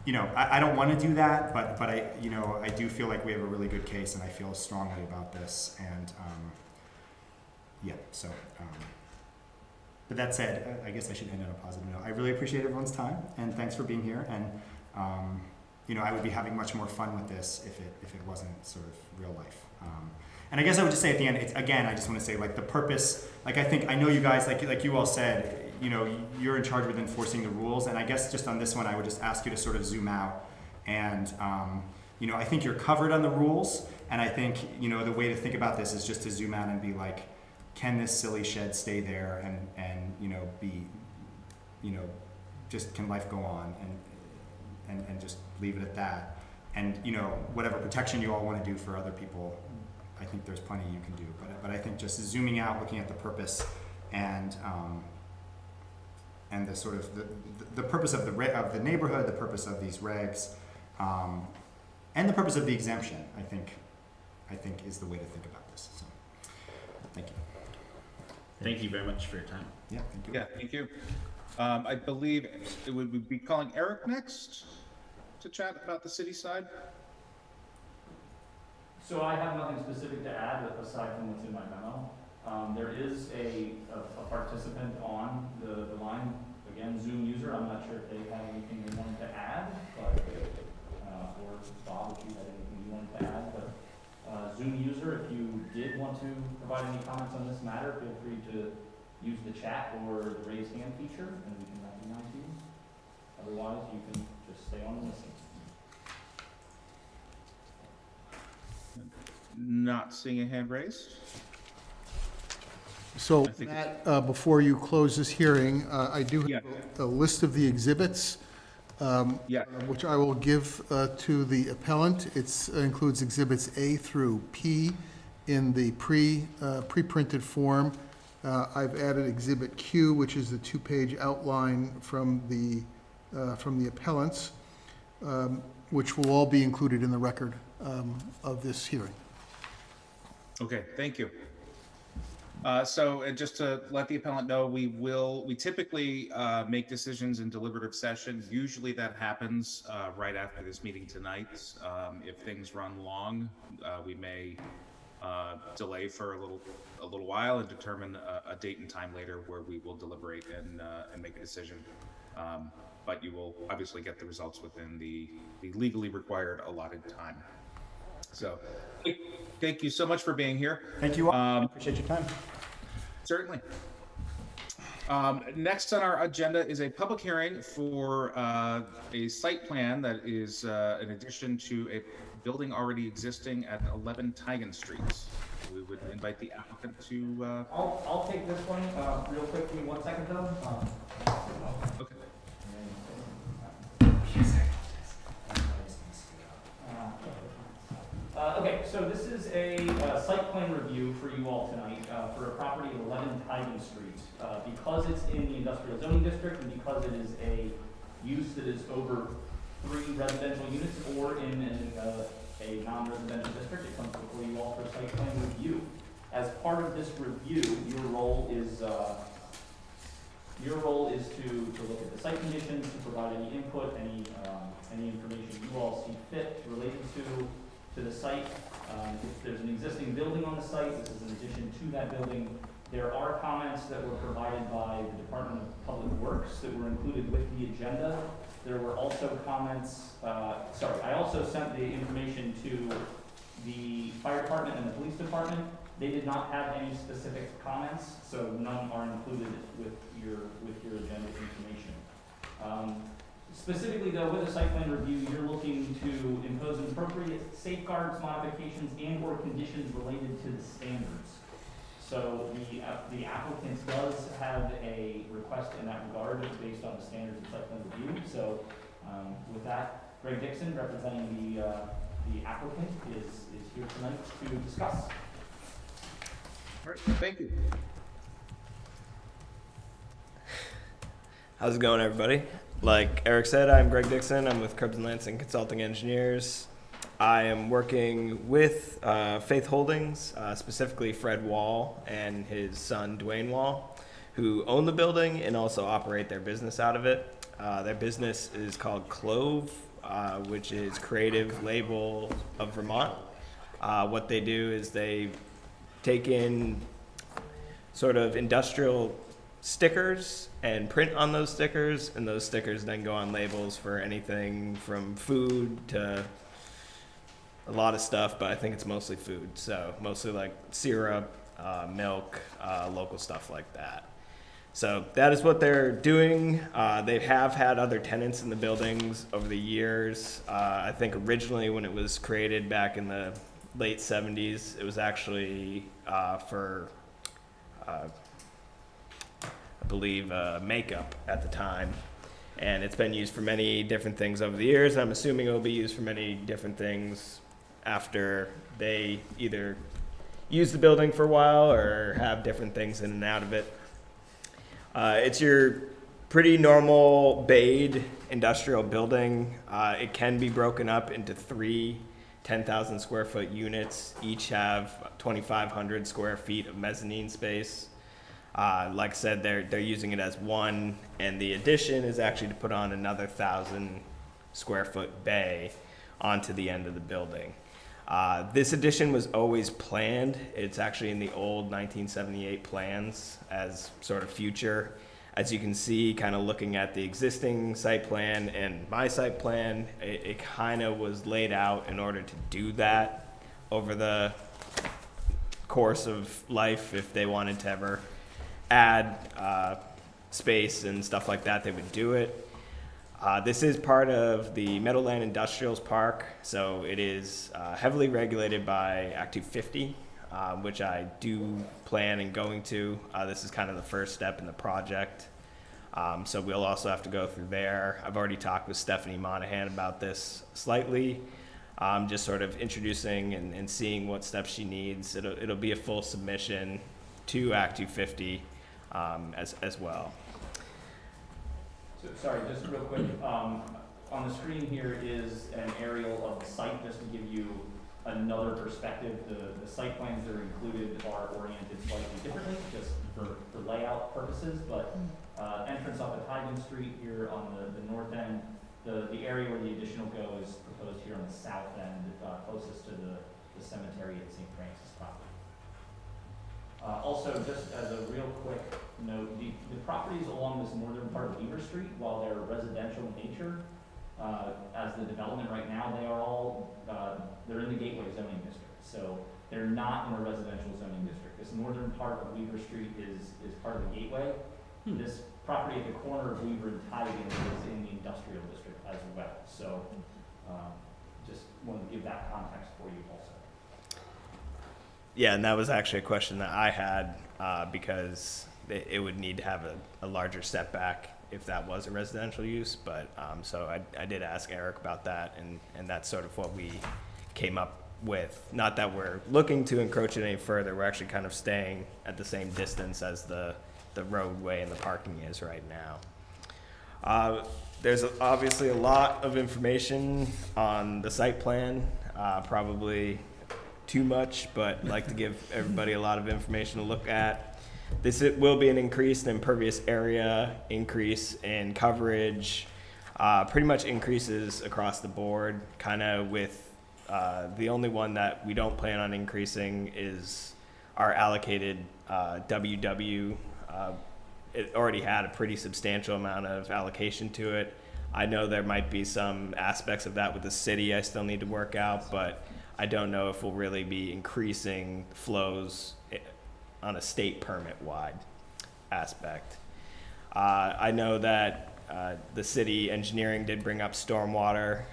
you know, I don't want to do that, but I do feel like we have a really good case, and I feel strongly about this, and but that said, I guess I should end on a positive note. I really appreciate everyone's time, and thanks for being here, and you know, I would be having much more fun with this if it wasn't sort of real life. And I guess I would just say at the end, I just want to say, like, the purpose, like, I know you guys, like you all said, you know, you're in charge with enforcing the rules, and I guess just on this one, I would just ask you to sort of zoom out, and, you know, I think you're covered on the rules, and I think, you know, the way to think about this is just to zoom out and be like, can this silly shed stay there, and you know, just can life go on, and just leave it at that, and, you know, whatever protection you all want to do for other people, I think there's plenty you can do, but I think just zooming out, looking at the purpose, and the sort of the purpose of the neighborhood, the purpose of these regs, and the purpose of the exemption, I think is the way to think about this. So, thank you. Thank you very much for your time. Yeah, thank you. Yeah, thank you. I believe it would be calling Eric next to chat about the city side. So I have nothing specific to add aside from what's in my memo. There is a participant on the line, again, Zoom user. I'm not sure if they have anything they wanted to add, but, or Bob, if you had anything you wanted to add, but Zoom user, if you did want to provide any comments on this matter, feel free to use the chat or the raise hand feature, and we can recognize you. Otherwise, you can just stay on and listen. Not seeing a hand raised. So, I think Matt, before you close this hearing, I do have a list of the exhibits, Yeah. which I will give to the appellant. It includes exhibits A through P in the pre-printed form. I've added exhibit Q, which is the two-page outline from the appellants, which will all be included in the record of this hearing. Okay, thank you. So just to let the appellant know, we typically make decisions in deliberative session. Usually that happens right after this meeting tonight. If things run long, we may delay for a little while and determine a date and time later where we will deliberate and make a decision. But you will obviously get the results within the legally required allotted time. So thank you so much for being here. Thank you all. Appreciate your time. Certainly. Next on our agenda is a public hearing for a site plan that is in addition to a building already existing at 11 Tigan Street. We would invite the applicant to... I'll take this one real quick. Give me 1 second, though. Okay. Okay, so this is a site plan review for you all tonight for a property at 11 Tigan Street. Because it's in the industrial zoning district and because it is a use that is over 3 residential units or in a non-residential district, it comes before you all for a site plan review. As part of this review, your role is to look at the site conditions, to provide any input, any information you all see fit related to the site. If there's an existing building on the site, this is in addition to that building. There are comments that were provided by the Department of Public Works that were included with the agenda. There were also comments, I also sent the information to the fire department and the police department. They did not have any specific comments, so none are included with your agenda information. Specifically though, with a site plan review, you're looking to impose appropriate safeguards, modifications, and or conditions related to the standards. So the applicant does have a request in that regard based on the standards of site plan review. So with that, Greg Dixon, representing the applicant, is here tonight to discuss. All right, thank you. How's it going, everybody? Like Eric said, I'm Greg Dixon. I'm with Krebs & Lansing Consulting Engineers. I am working with Faith Holdings, specifically Fred Wall and his son Dwayne Wall, who own the building and also operate their business out of it. Their business is called Clove, which is Creative Label of Vermont. What they do is they take in sort of industrial stickers and print on those stickers, and those stickers then go on labels for anything from food to a lot of stuff, but I think it's mostly food. So mostly like syrup, milk, local stuff like that. So that is what they're doing. They have had other tenants in the buildings over the years. I think originally when it was created back in the late 70s, it was actually for I believe makeup at the time, and it's been used for many different things over the years. I'm assuming it will be used for many different things after they either use the building for a while or have different things in and out of it. It's your pretty normal bayed industrial building. It can be broken up into 3 10,000 square foot units. Each have 2,500 square feet of mezzanine space. Like I said, they're using it as one, and the addition is actually to put on another 1,000 square foot bay onto the end of the building. This addition was always planned. It's actually in the old 1978 plans as sort of future. As you can see, kind of looking at the existing site plan and my site plan, it kind of was laid out in order to do that over the course of life. If they wanted to ever add space and stuff like that, they would do it. This is part of the Meadowland Industrials Park, so it is heavily regulated by Act 250, which I do plan on going to. This is kind of the first step in the project, so we'll also have to go through there. I've already talked with Stephanie Monahan about this slightly, just sort of introducing and seeing what steps she needs. It'll be a full submission to Act 250 as well. So, sorry, just real quick, on the screen here is an aerial of the site, just to give you another perspective. The site plans that are included are oriented slightly differently, just for layout purposes, but entrance off of Tigan Street here on the north end, the area where the addition will go is proposed here on the south end, closest to the cemetery at St. Francis property. Also, just as a real quick note, the properties along this northern part of Weaver Street, while they're residential in nature, as the development right now, they are all, they're in the Gateway zoning district. So they're not in a residential zoning district. This northern part of Weaver Street is part of the Gateway. This property at the corner of Weaver and Tigan is in the industrial district as well. So just wanted to give that context for you also. Yeah, and that was actually a question that I had because it would need to have a larger setback if that was a residential use. But so I did ask Eric about that, and that's sort of what we came up with. Not that we're looking to encroach it any further. We're actually kind of staying at the same distance as the roadway and the parking is right now. There's obviously a lot of information on the site plan, probably too much, but I'd like to give everybody a lot of information to look at. It will be an increase in impervious area, increase in coverage, pretty much increases across the board, kind of with the only one that we don't plan on increasing is our allocated WW. It already had a pretty substantial amount of allocation to it. I know there might be some aspects of that with the city I still need to work out, but I don't know if we'll really be increasing flows on a state permit wide aspect. I know that the city engineering did bring up stormwater.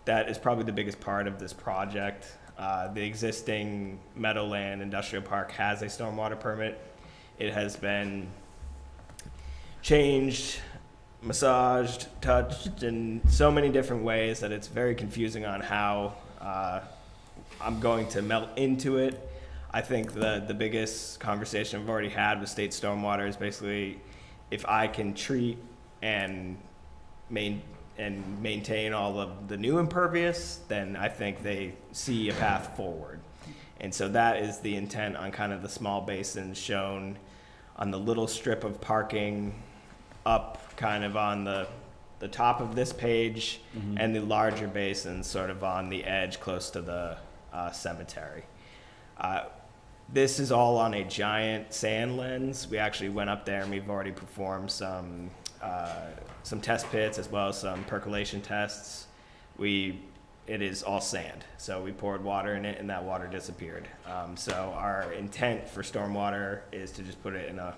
That is probably the biggest part of this project. The existing Meadowland Industrial Park has a stormwater permit. It has been changed, massaged, touched in so many different ways that it's very confusing on how I'm going to melt into it. I think the biggest conversation I've already had with state stormwater is basically if I can treat and maintain all of the new impervious, then I think they see a path forward. And so that is the intent on kind of the small basins shown on the little strip of parking up kind of on the top of this page, and the larger basins sort of on the edge close to the cemetery. This is all on a giant sand lens. We actually went up there and we've already performed some test pits as well as some percolation tests. It is all sand. So we poured water in it and that water disappeared. So our intent for stormwater is to just put it in a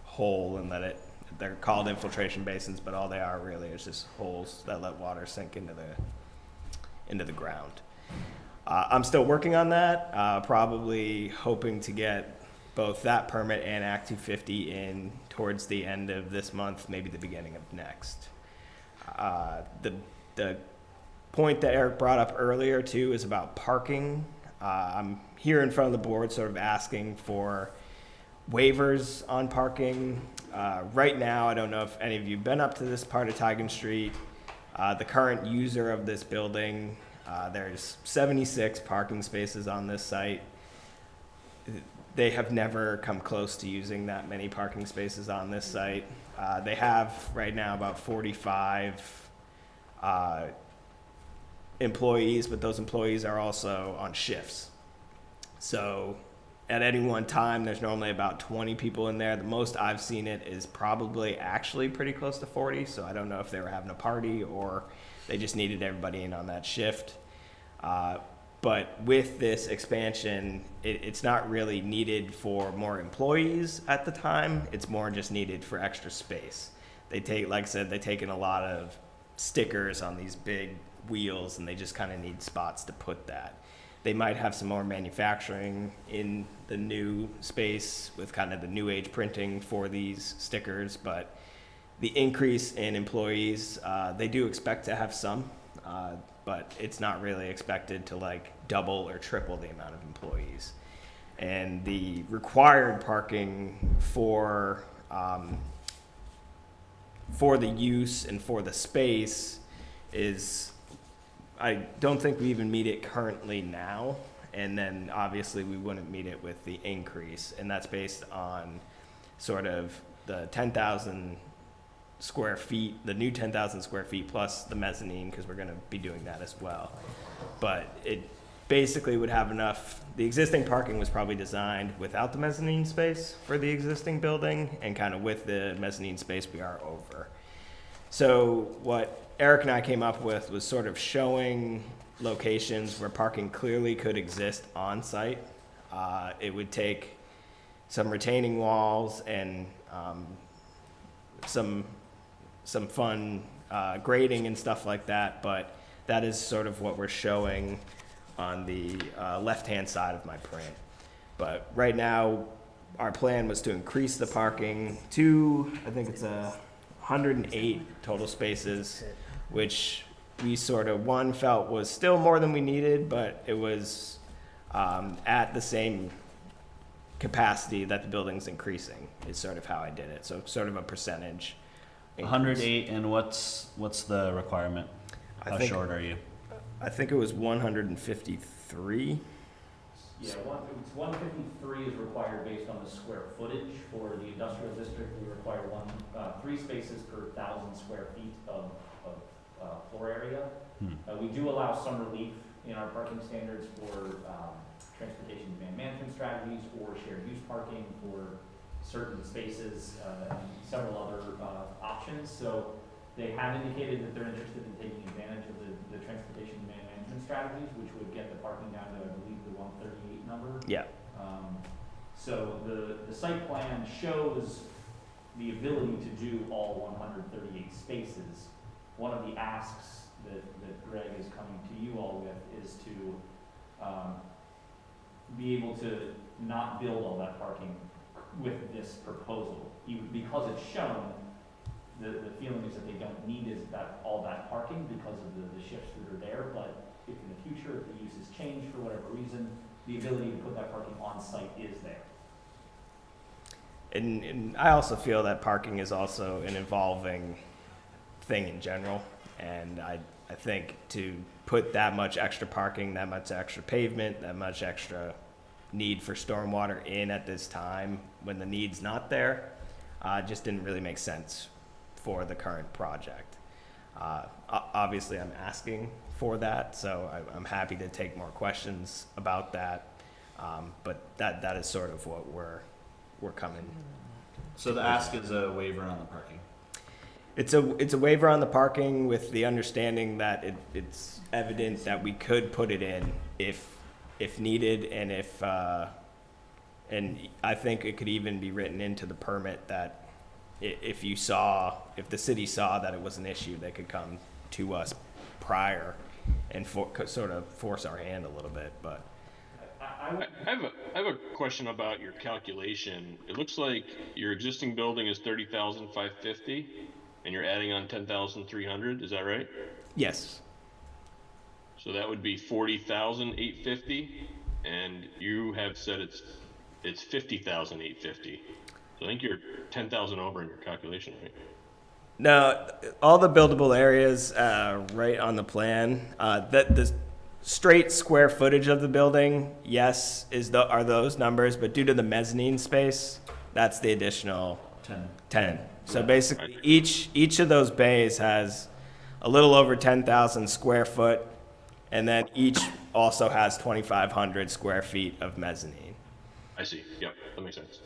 hole and let it, they're called infiltration basins, but all they are really is just holes that let water sink into the ground. I'm still working on that, probably hoping to get both that permit and Act 250 in towards the end of this month, maybe the beginning of next. The point that Eric brought up earlier too is about parking. I'm here in front of the board sort of asking for waivers on parking. Right now, I don't know if any of you have been up to this part of Tigan Street. The current user of this building, there's 76 parking spaces on this site. They have never come close to using that many parking spaces on this site. They have right now about 45 employees, but those employees are also on shifts. So at any one time, there's normally about 20 people in there. The most I've seen it is probably actually pretty close to 40. So I don't know if they were having a party or they just needed everybody in on that shift. But with this expansion, it's not really needed for more employees at the time. It's more just needed for extra space. They take, like I said, they take in a lot of stickers on these big wheels and they just kind of need spots to put that. They might have some more manufacturing in the new space with kind of the new age printing for these stickers, but the increase in employees, they do expect to have some, but it's not really expected to like double or triple the amount of employees. And the required parking for the use and for the space is, I don't think we even meet it currently now. And then obviously we wouldn't meet it with the increase. And that's based on sort of the 10,000 square feet, the new 10,000 square feet plus the mezzanine, because we're going to be doing that as well. But it basically would have enough. The existing parking was probably designed without the mezzanine space for the existing building, and kind of with the mezzanine space we are over. So what Eric and I came up with was sort of showing locations where parking clearly could exist on site. It would take some retaining walls and some fun grading and stuff like that, but that is sort of what we're showing on the left-hand side of my print. But right now, our plan was to increase the parking to, I think it's 108 total spaces, which we sort of, one, felt was still more than we needed, but it was at the same capacity that the building's increasing, is sort of how I did it. So sort of a percentage increase. 108, and what's the requirement? How short are you? I think it was 153. Yeah, 153 is required based on the square footage. For the industrial district, we require 3 spaces per 1,000 square feet of floor area. We do allow some relief in our parking standards for transportation demand management strategies or shared use parking for certain spaces and several other options. So they have indicated that they're interested in taking advantage of the transportation demand management strategies, which would get the parking down to, I believe, the 138 number. Yeah. So the site plan shows the ability to do all 138 spaces, one of the asks that Greg is coming to you all with is to be able to not build all that parking with this proposal. Because it's shown, the feeling is that they don't need all that parking because of the shifts that are there, but if in the future, if the uses change for whatever reason, the ability to put that parking on site is there. And I also feel that parking is also an evolving thing in general. And I think to put that much extra parking, that much extra pavement, that much extra need for stormwater in at this time when the need's not there, just didn't really make sense for the current project. Obviously, I'm asking for that, so I'm happy to take more questions about that. But that is sort of what we're coming. So the ask is a waiver on the parking. It's a waiver on the parking with the understanding that it's evident that we could put it in if needed, and and I think it could even be written into the permit that if the city saw that it was an issue, they could come to us prior and sort of force our hand a little bit. But I have a question about your calculation. It looks like your existing building is 30,550, and you're adding on 10,300. Is that right? yes, So that would be 40,850, and you have said it's 50,850. So I think you're 10,000 over in your calculation, right? no, all the buildable areas right on the plan. That the straight square footage of the building, yes, are those numbers, but due to the mezzanine space, that's the additional 10. So basically, each of those bays has a little over 10,000 square foot, and then each also has 2,500 square feet of mezzanine. I see. Yep, that makes sense.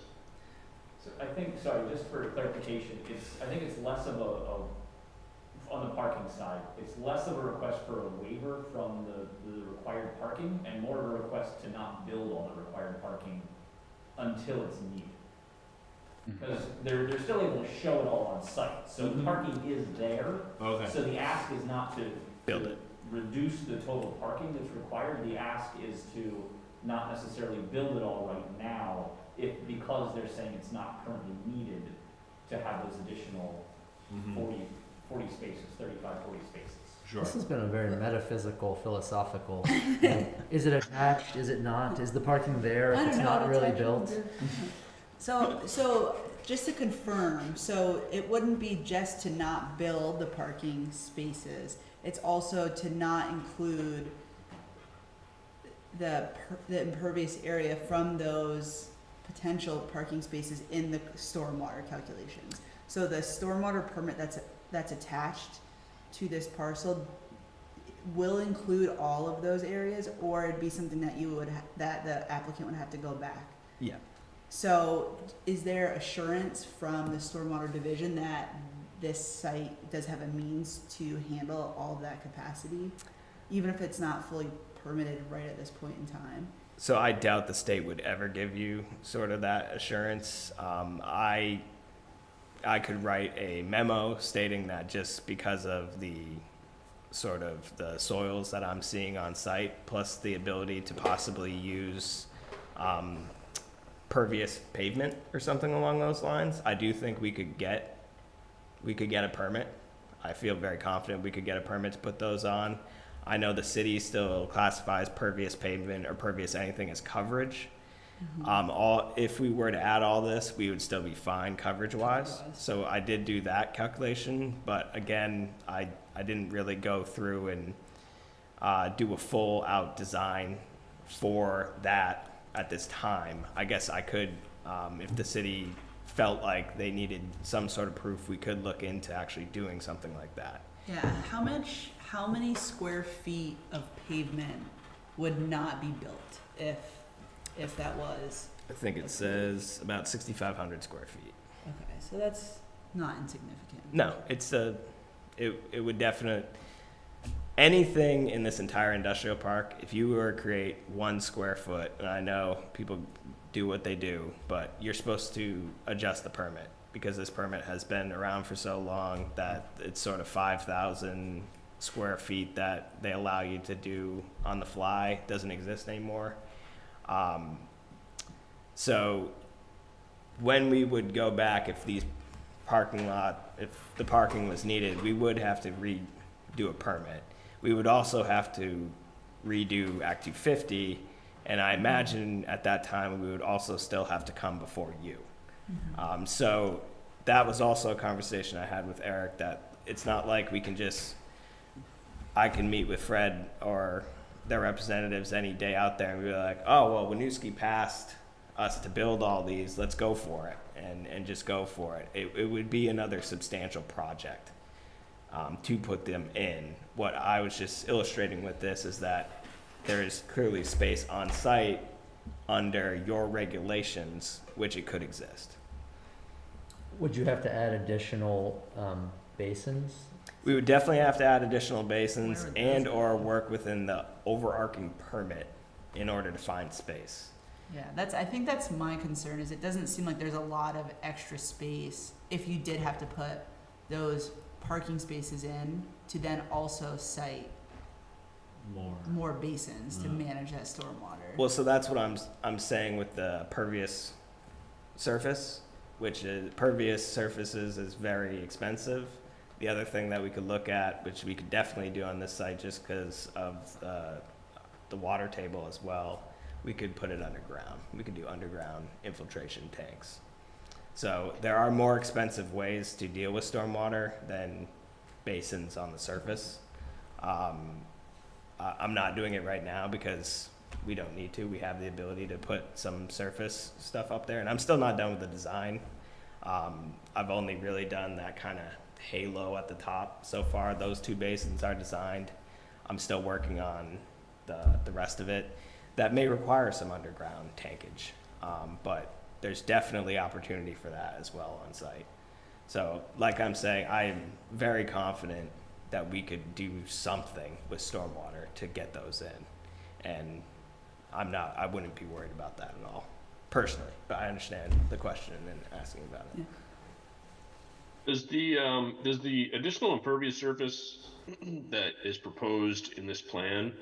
So I think, sorry, just for clarification, I think it's less of on the parking side, it's less of a request for a waiver from the required parking and more of a request to not build all the required parking until it's needed. Because they're still able to show it all on site, so the parking is there. Okay. So the ask is not to Build it. reduce the total parking that's required. The ask is to not necessarily build it all right now, because they're saying it's not currently needed to have those additional 40 spaces, 35, 40 spaces. Sure. This has been a very metaphysical, philosophical. Is it attached? Is it not? Is the parking there if it's not really built? So just to confirm, so it wouldn't be just to not build the parking spaces, it's also to not include the impervious area from those potential parking spaces in the stormwater calculations. So the stormwater permit that's attached to this parcel will include all of those areas, or it'd be something that that the applicant would have to go back. Yeah. So is there assurance from the stormwater division that this site does have a means to handle all of that capacity, even if it's not fully permitted right at this point in time? So I doubt the state would ever give you sort of that assurance. I could write a memo stating that just because of the sort of the soils that I'm seeing on site, plus the ability to possibly use pervious pavement or something along those lines, I do think we could get a permit. I feel very confident we could get a permit to put those on. I know the city still classifies pervious pavement or pervious anything as coverage. If we were to add all this, we would still be fine coverage-wise. So I did do that calculation, but again, I didn't really go through and do a full-out design for that at this time. I guess I could, if the city felt like they needed some sort of proof, we could look into actually doing something like that. Yeah, how many square feet of pavement would not be built if that was? I think it says about 6,500 square feet. Okay, so that's not insignificant. No, it would definitely, anything in this entire industrial park, if you were to create 1 square foot, and I know people do what they do, but you're supposed to adjust the permit. because this permit has been around for so long that it's sort of 5,000 square feet that they allow you to do on the fly doesn't exist anymore. So when we would go back, if the parking was needed, we would have to redo a permit. We would also have to redo Act 250, and I imagine at that time we would also still have to come before you. So that was also a conversation I had with Eric, that it's not like we can just, I can meet with Fred or their representatives any day out there and be like, oh, well, Winooski passed us to build all these, let's go for it, and just go for it. It would be another substantial project to put them in. What I was just illustrating with this is that there is clearly space on site under your regulations, which it could exist. Would you have to add additional basins? We would definitely have to add additional basins Where would and those or work within the overarching permit in order to find space. Yeah, I think that's my concern, is it doesn't seem like there's a lot of extra space if you did have to put those parking spaces in to then also cite more basins to manage that stormwater. Well, so that's what I'm saying with the pervious surface, which is pervious surfaces is very expensive. The other thing that we could look at, which we could definitely do on this site just because of the water table as well, we could put it underground. We could do underground infiltration tanks. So there are more expensive ways to deal with stormwater than basins on the surface. I'm not doing it right now because we don't need to. We have the ability to put some surface stuff up there, and I'm still not done with the design. I've only really done that kind of halo at the top so far. Those two basins are designed. I'm still working on the rest of it. That may require some underground tankage, but there's definitely opportunity for that as well on site. So like I'm saying, I am very confident that we could do something with stormwater to get those in. And I wouldn't be worried about that at all, personally, but I understand the question and asking about it. Yeah. Does the additional impervious surface that is proposed in this plan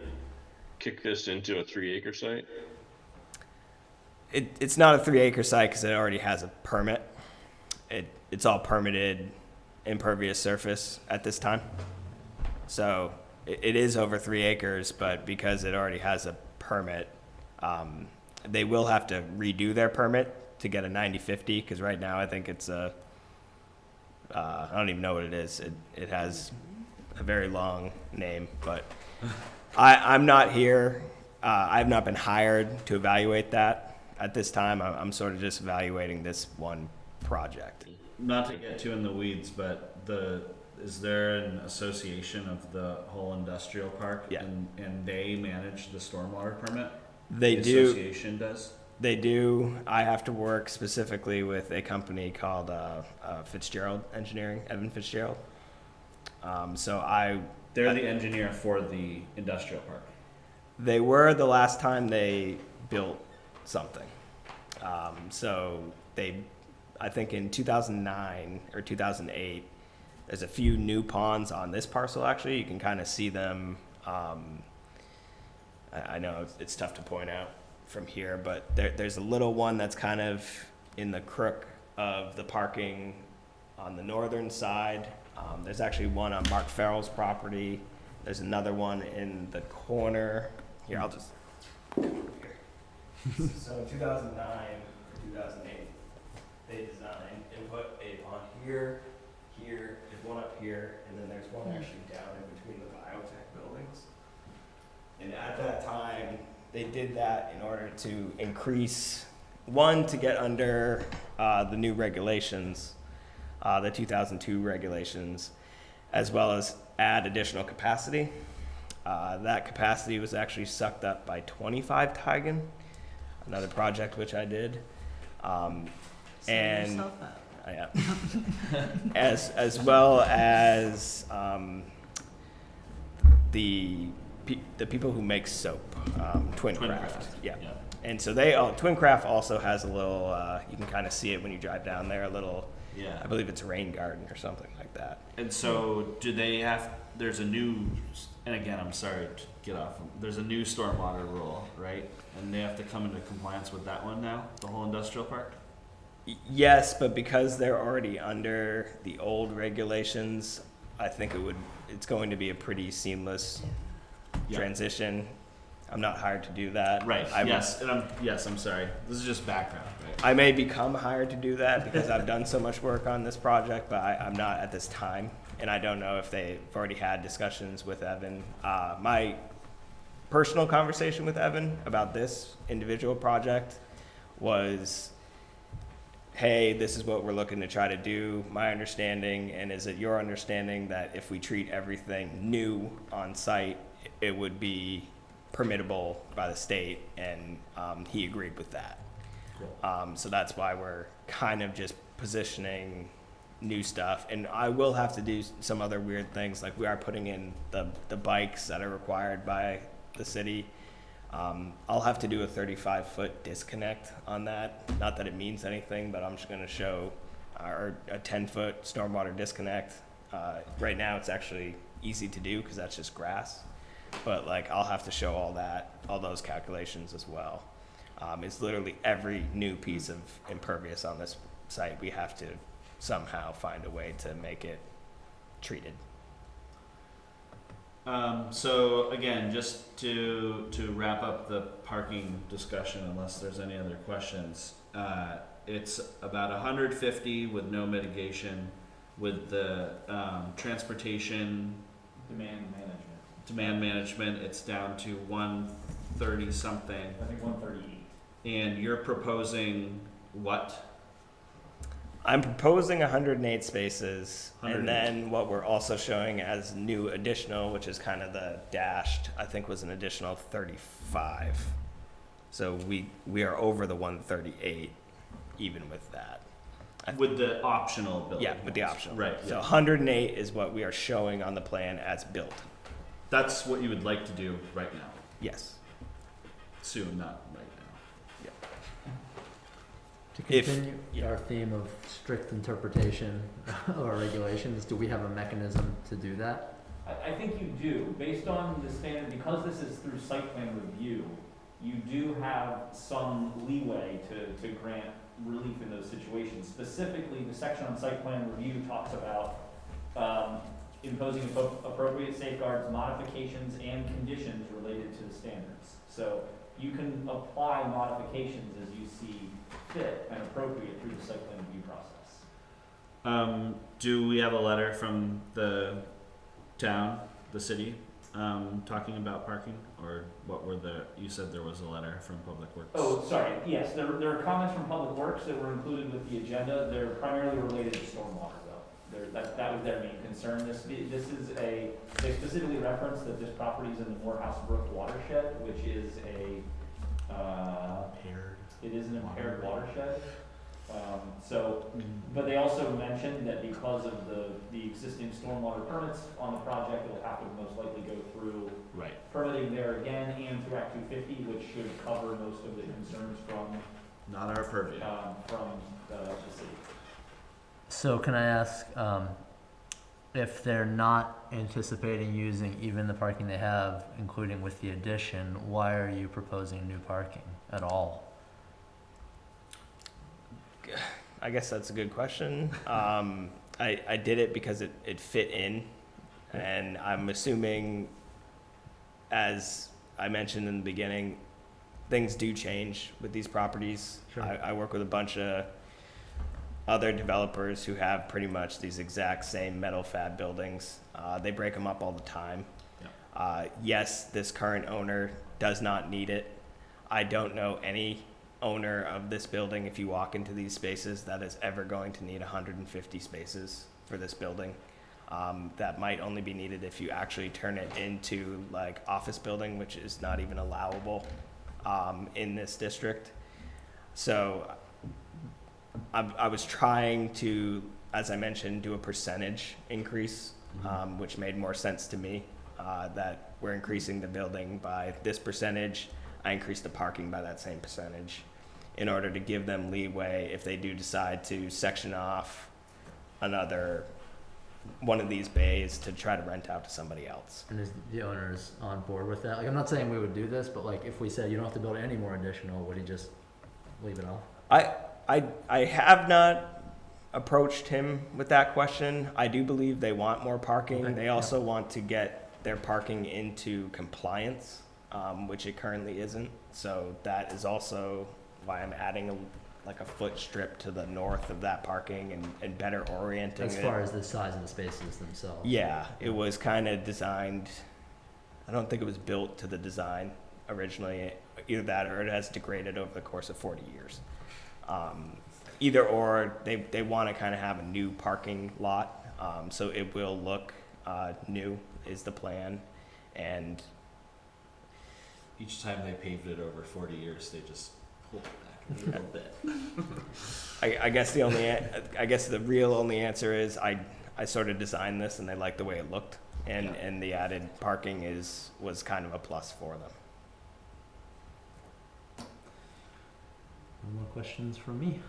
kick this into a 3-acre site? It's not a 3-acre site because it already has a permit. It's all permitted impervious surface at this time. So it is over 3 acres, but because it already has a permit, they will have to redo their permit to get a 90/50, because right now I think it's I don't even know what it is. It has a very long name, but I'm not here. I've not been hired to evaluate that at this time. I'm sort of just evaluating this one project. Not to get too in the weeds, but is there an association of the whole industrial park? Yeah. And they manage the stormwater permit? They The do. association does? They do. I have to work specifically with a company called Fitzgerald Engineering, Evan Fitzgerald. They're the engineer for the industrial park. They were the last time they built something. I think in 2009 or 2008, there's a few new ponds on this parcel, actually. You can kind of see them. I know it's tough to point out from here, but there's a little one that's kind of in the crook of the parking on the northern side. There's actually one on Mark Farrell's property. There's another one in the corner. Here, I'll just come over here. So in 2009 or 2008, they designed and put a pond here, there's one up here, and then there's one actually down in between the biotech buildings. And at that time, they did that in order to increase, one, to get under the new regulations, the 2002 regulations, as well as add additional capacity. That capacity was actually sucked up by 25 Tigan, another project which I did. And yeah. as well as the people who make soap, Twincraft. Yeah. And so Twincraft also has a little, you can kind of see it when you drive down there, a little Yeah. I believe it's rain garden or something like that. And so do they have, there's a new, and again, I'm sorry to get off, there's a new stormwater rule, right? And they have to come into compliance with that one now, the whole industrial park? Yes, but because they're already under the old regulations, I think it's going to be a pretty seamless Yeah. transition. I'm not hired to do that. Right, I'm sorry. This is just background, right? I may become hired to do that because I've done so much work on this project, but I'm not at this time. And I don't know if they've already had discussions with Evan. My personal conversation with Evan about this individual project was, hey, this is what we're looking to try to do. My understanding, and is it your understanding, that if we treat everything new on site, it would be permittable by the state? And he agreed with that. So that's why we're kind of just positioning new stuff. And I will have to do some other weird things, like we are putting in the bikes that are required by the city. I'll have to do a 35-foot disconnect on that. Not that it means anything, but I'm just going to show a 10-foot stormwater disconnect. Right now it's actually easy to do because that's just grass. But like I'll have to show all those calculations as well. It's literally every new piece of impervious on this site, we have to somehow find a way to make it treated. So again, just to wrap up the parking discussion, unless there's any other questions, it's about 150 with no mitigation, with the transportation demand management, it's down to 130 something. I think 138. And you're proposing what? I'm proposing 108 spaces, 108. and then what we're also showing as new additional, which is kind of the dashed, I think was an additional 35. So we are over the 138, even with that. With the optional building. Yeah, with the optional. Right. So Yeah. 108 is what we are showing on the plan as built. That's what you would like to do right now. Yes. Soon, not right now. To If- continue yeah. our theme of strict interpretation of our regulations, do we have a mechanism to do that? I think you do, based on the standard, because this is through site plan review, you do have some leeway to grant relief in those situations. Specifically, the section on site plan review talks about imposing appropriate safeguards, modifications, and conditions related to the standards. So you can apply modifications as you see fit and appropriate through the site plan review process. Do we have a letter from the town, the city, talking about parking, or what were you said there was a letter from Public Works? Oh, sorry, yes, there are comments from Public Works that were included with the agenda. They're primarily related to stormwater, though. That was their main concern. This is they specifically referenced that this property is in the Morehouse Brook watershed, which is it is an impaired watershed. But they also mentioned that because of the existing stormwater permits on the project, it'll have to most likely go through Right. permitting there again and through Act 250, which should cover most of the concerns from Not our purview. the city. So can I ask, if they're not anticipating using even the parking they have, including with the addition, why are you proposing new parking at all? I guess that's a good question. I did it because it fit in, and I'm assuming, as I mentioned in the beginning, things do change with these properties. Sure. I work with a bunch of other developers who have pretty much these exact same metal fab buildings. They break them up all the time. Yes, this current owner does not need it. I don't know any owner of this building, if you walk into these spaces, that is ever going to need 150 spaces for this building. That might only be needed if you actually turn it into like office building, which is not even allowable in this district. So I was trying to, as I mentioned, do a percentage increase, which made more sense to me, that we're increasing the building by this percentage. I increased the parking by that same percentage in order to give them leeway if they do decide to section off another one of these bays to try to rent out to somebody else. And is the owners on board with that? Like, I'm not saying we would do this, but like, if we said you don't have to build any more additional, would he just leave it off? I have not approached him with that question. I do believe they want more parking. Okay, They also want to get their parking into compliance, which it currently isn't. So that is also why I'm adding a foot strip to the north of that parking and better orienting As it. far as the size of the spaces themselves. Yeah, it was kind of designed, I don't think it was built to the design originally. Either that or it has degraded over the course of 40 years. Either or, they want to kind of have a new parking lot, so it will look new is the plan. And Each time they paved it over 40 years, they just pulled it back a little bit. I guess the real only answer is I sort of designed this and they liked the way it looked, and the added parking was kind of a plus for them. No more questions from me.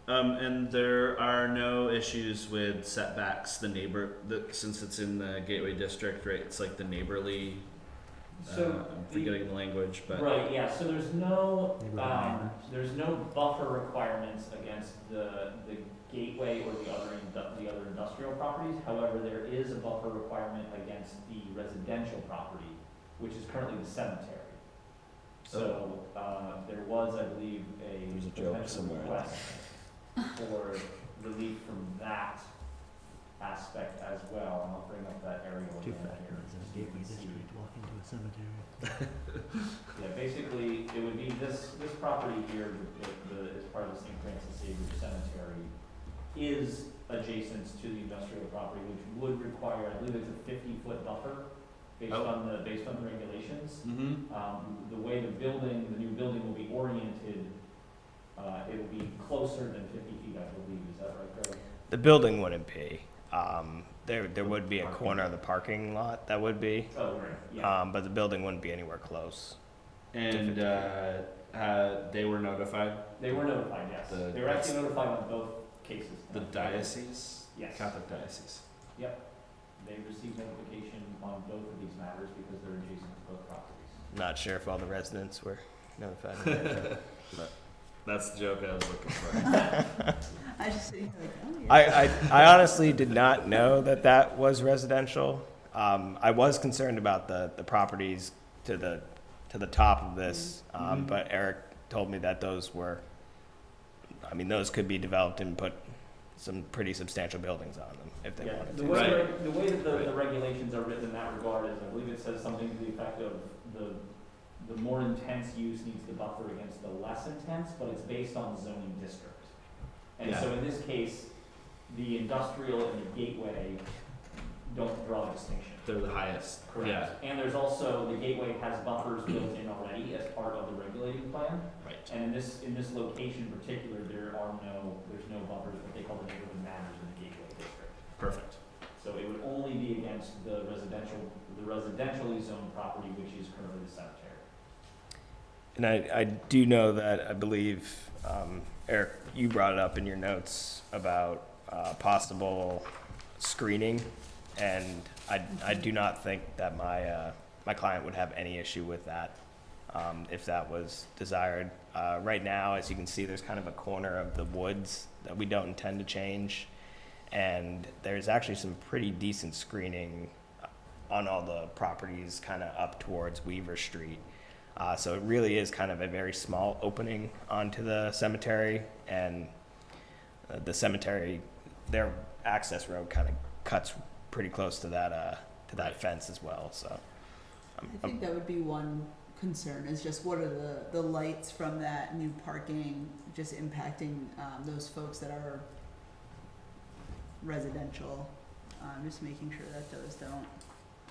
And there are no issues with setbacks. Since it's in the Gateway District, right? It's like the neighborly. So I'm forgetting the language, but Right, yeah, so there's no, Neighborhood there's no buffer requirements against the gateway or the other industrial properties. However, there is a buffer requirement against the residential property, which is currently the cemetery. So, there was, I believe, There's a a joke potential somewhere. request for relief from that aspect as well, and I'll bring up that aerial Two again here. factors in a so you gateway can see. district walking to a cemetery. Yeah, basically, it would be this property here, as part of the St. Francis Xavier Cemetery, is adjacent to the industrial property, which would require, I believe it's a 50-foot buffer, based Oh. on the regulations. mm-hmm. The way the new building will be oriented, it will be closer than 50 feet, I believe, is that right, Greg? The building wouldn't be. There would be a corner of the parking lot that would be, Oh, right, yeah. but the building wouldn't be anywhere close. And they were notified. They were notified, yes. The- They were actually notified on both cases. The diocese, Yes. Catholic diocese. They received notification on both of these matters because they're adjacent to both properties. Not sure if all the residents were notified. That's the joke I was looking for. I just sitting here like, oh yeah. I honestly did not know that was residential. I was concerned about the properties to the top of this, but Eric told me that those could be developed and put some pretty substantial buildings on them if they Yeah, wanted the to. way, Right. the way that the regulations are written in that regard is, I believe it says something to the effect of the more intense use needs to buffer against the less intense, but it's based on zoning district. And Yeah. so in this case, the industrial and the gateway don't draw a distinction. They're the highest. Correct. And there's also, the gateway has buffers built in already as part of the regulating plan. Yeah. Right. And in this location in particular, there's no buffers, what they call the neighborhood matters in the gateway district. Perfect. So it would only be against the residentially zoned property, which is currently the cemetery. And I do know that I believe, Eric, you brought it up in your notes about possible screening, and I do not think that my client would have any issue with that if that was desired. Right now, as you can see, there's kind of a corner of the woods that we don't intend to change, and there's actually some pretty decent screening on all the properties kind of up towards Weaver Street. So it really is kind of a very small opening onto the cemetery, and the cemetery, their access road kind of cuts pretty close to that fence as well. So I think that would be one concern, is just what are the lights from that new parking just impacting those folks that are residential, just making sure that those don't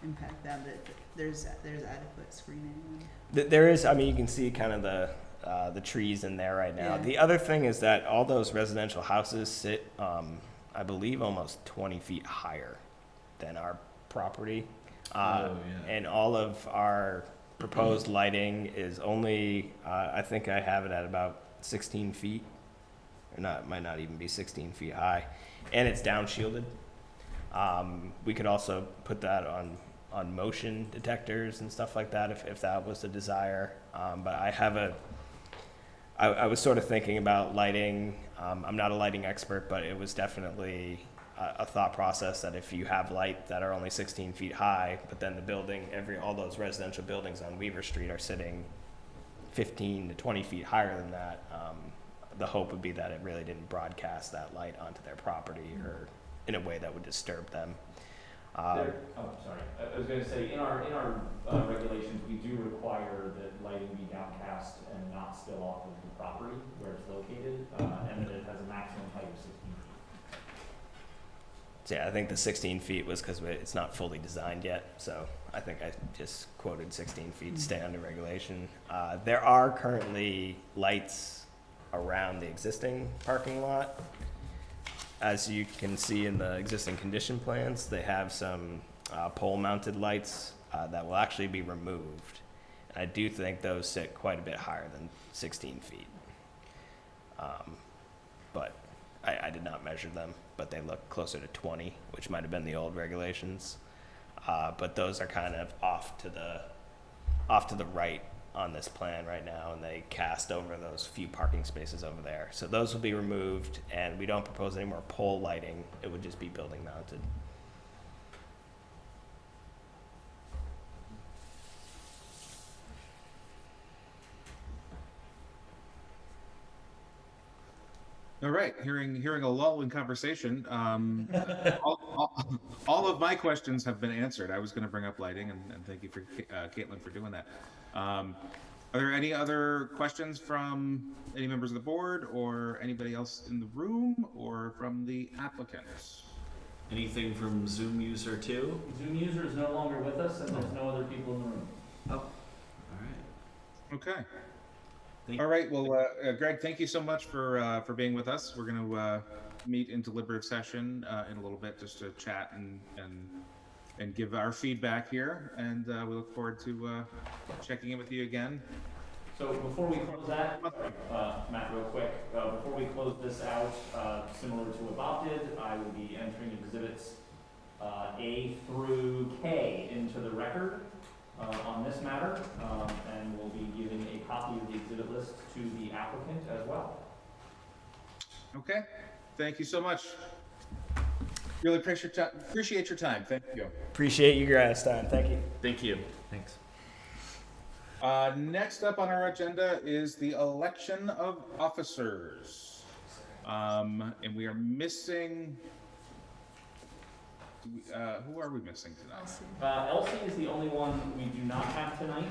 impact them, that there's adequate screening. there is, I mean, you can see kind of the trees in there right now. Yeah. The other thing is that all those residential houses sit, I believe, almost 20 feet higher than our property. And all of our proposed lighting is only, I think I have it at about 16 feet or not, might not even be 16 feet high, and it's down shielded. We could also put that on motion detectors and stuff like that if that was the desire. But I was sort of thinking about lighting. I'm not a lighting expert, but it was definitely a thought process that if you have light that are only 16 feet high, but then the building, all those residential buildings on Weaver Street are sitting 15 to 20 feet higher than that, the hope would be that it really didn't broadcast that light onto their property or in a way that would disturb them. Sorry. I was going to say, in our regulations, we do require that lighting be downcast and not spill off of the property where it's located, and that it has a maximum height of 16 feet. So yeah, I think the 16 feet was because it's not fully designed yet, so I think I just quoted 16 feet, stay under regulation. There are currently lights around the existing parking lot. As you can see in the existing condition plans, they have some pole-mounted lights that will actually be removed. And I do think those sit quite a bit higher than 16 feet. But I did not measure them, but they look closer to 20, which might have been the old regulations. But those are kind of off to the right on this plan right now, and they cast over those few parking spaces over there. So those will be removed, and we don't propose any more pole lighting. It would just be building mounted. All right, hearing a lull in conversation, all of my questions have been answered. I was going to bring up lighting, and thank you for Caitlin for doing that. Are there any other questions from any members of the board or anybody else in the room or from the applicants? Anything from Zoom user 2? Zoom user is no longer with us, and there's no other people in the room. Oh, all right. Okay. Thank All right. Well, Greg, thank you so much for being with us. We're going to meet in deliberative session in a little bit just to chat and give our feedback here. And we look forward to checking in with you again. So before we close that, Matt, real quick, before we close this out, similar to adopted, I will be entering exhibits A through K into the record on this matter, and we'll be giving a copy of the exhibit list to the applicant as well. Okay. Thank you so much. Really appreciate your time. Thank you. Appreciate you guys' time. Thank you. Thank you. Thanks. Next up on our agenda is the election of officers. And we are missing, who are we missing tonight? Elsie is the only one we do not have tonight.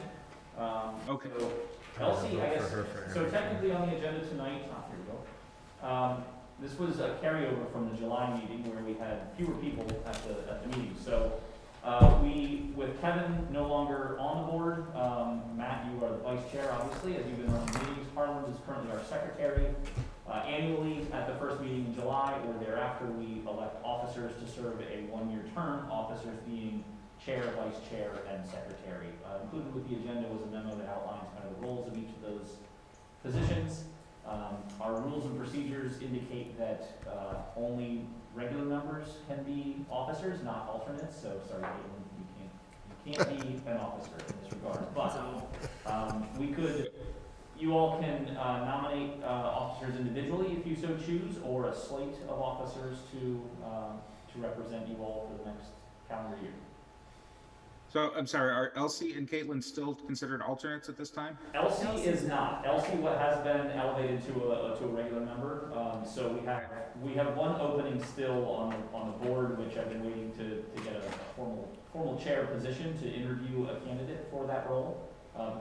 Okay. So Elsie, I guess, so technically on the agenda tonight, here we go. This was a carryover from the July meeting where we had fewer people at the meeting. So with Kevin no longer on the board, Matt, you are the vice chair, obviously, as you've been running meetings. Harlan is currently our secretary. Annually, at the first meeting in July or thereafter, we elect officers to serve a one-year term, officers being chair, vice chair, and secretary. Included with the agenda was a memo that outlines kind of the roles of each of those positions. Our rules and procedures indicate that only regular members can be officers, not alternates. So sorry, Caitlin, you can't be an officer in this regard. But you all can nominate officers individually if you so choose, or a slate of officers to represent you all for the next calendar year. So I'm sorry, are Elsie and Caitlin still considered alternates at this time? Elsie is not. Elsie has been elevated to a regular member. So we have one opening still on the board, which I've been waiting to get a formal chair position to interview a candidate for that role.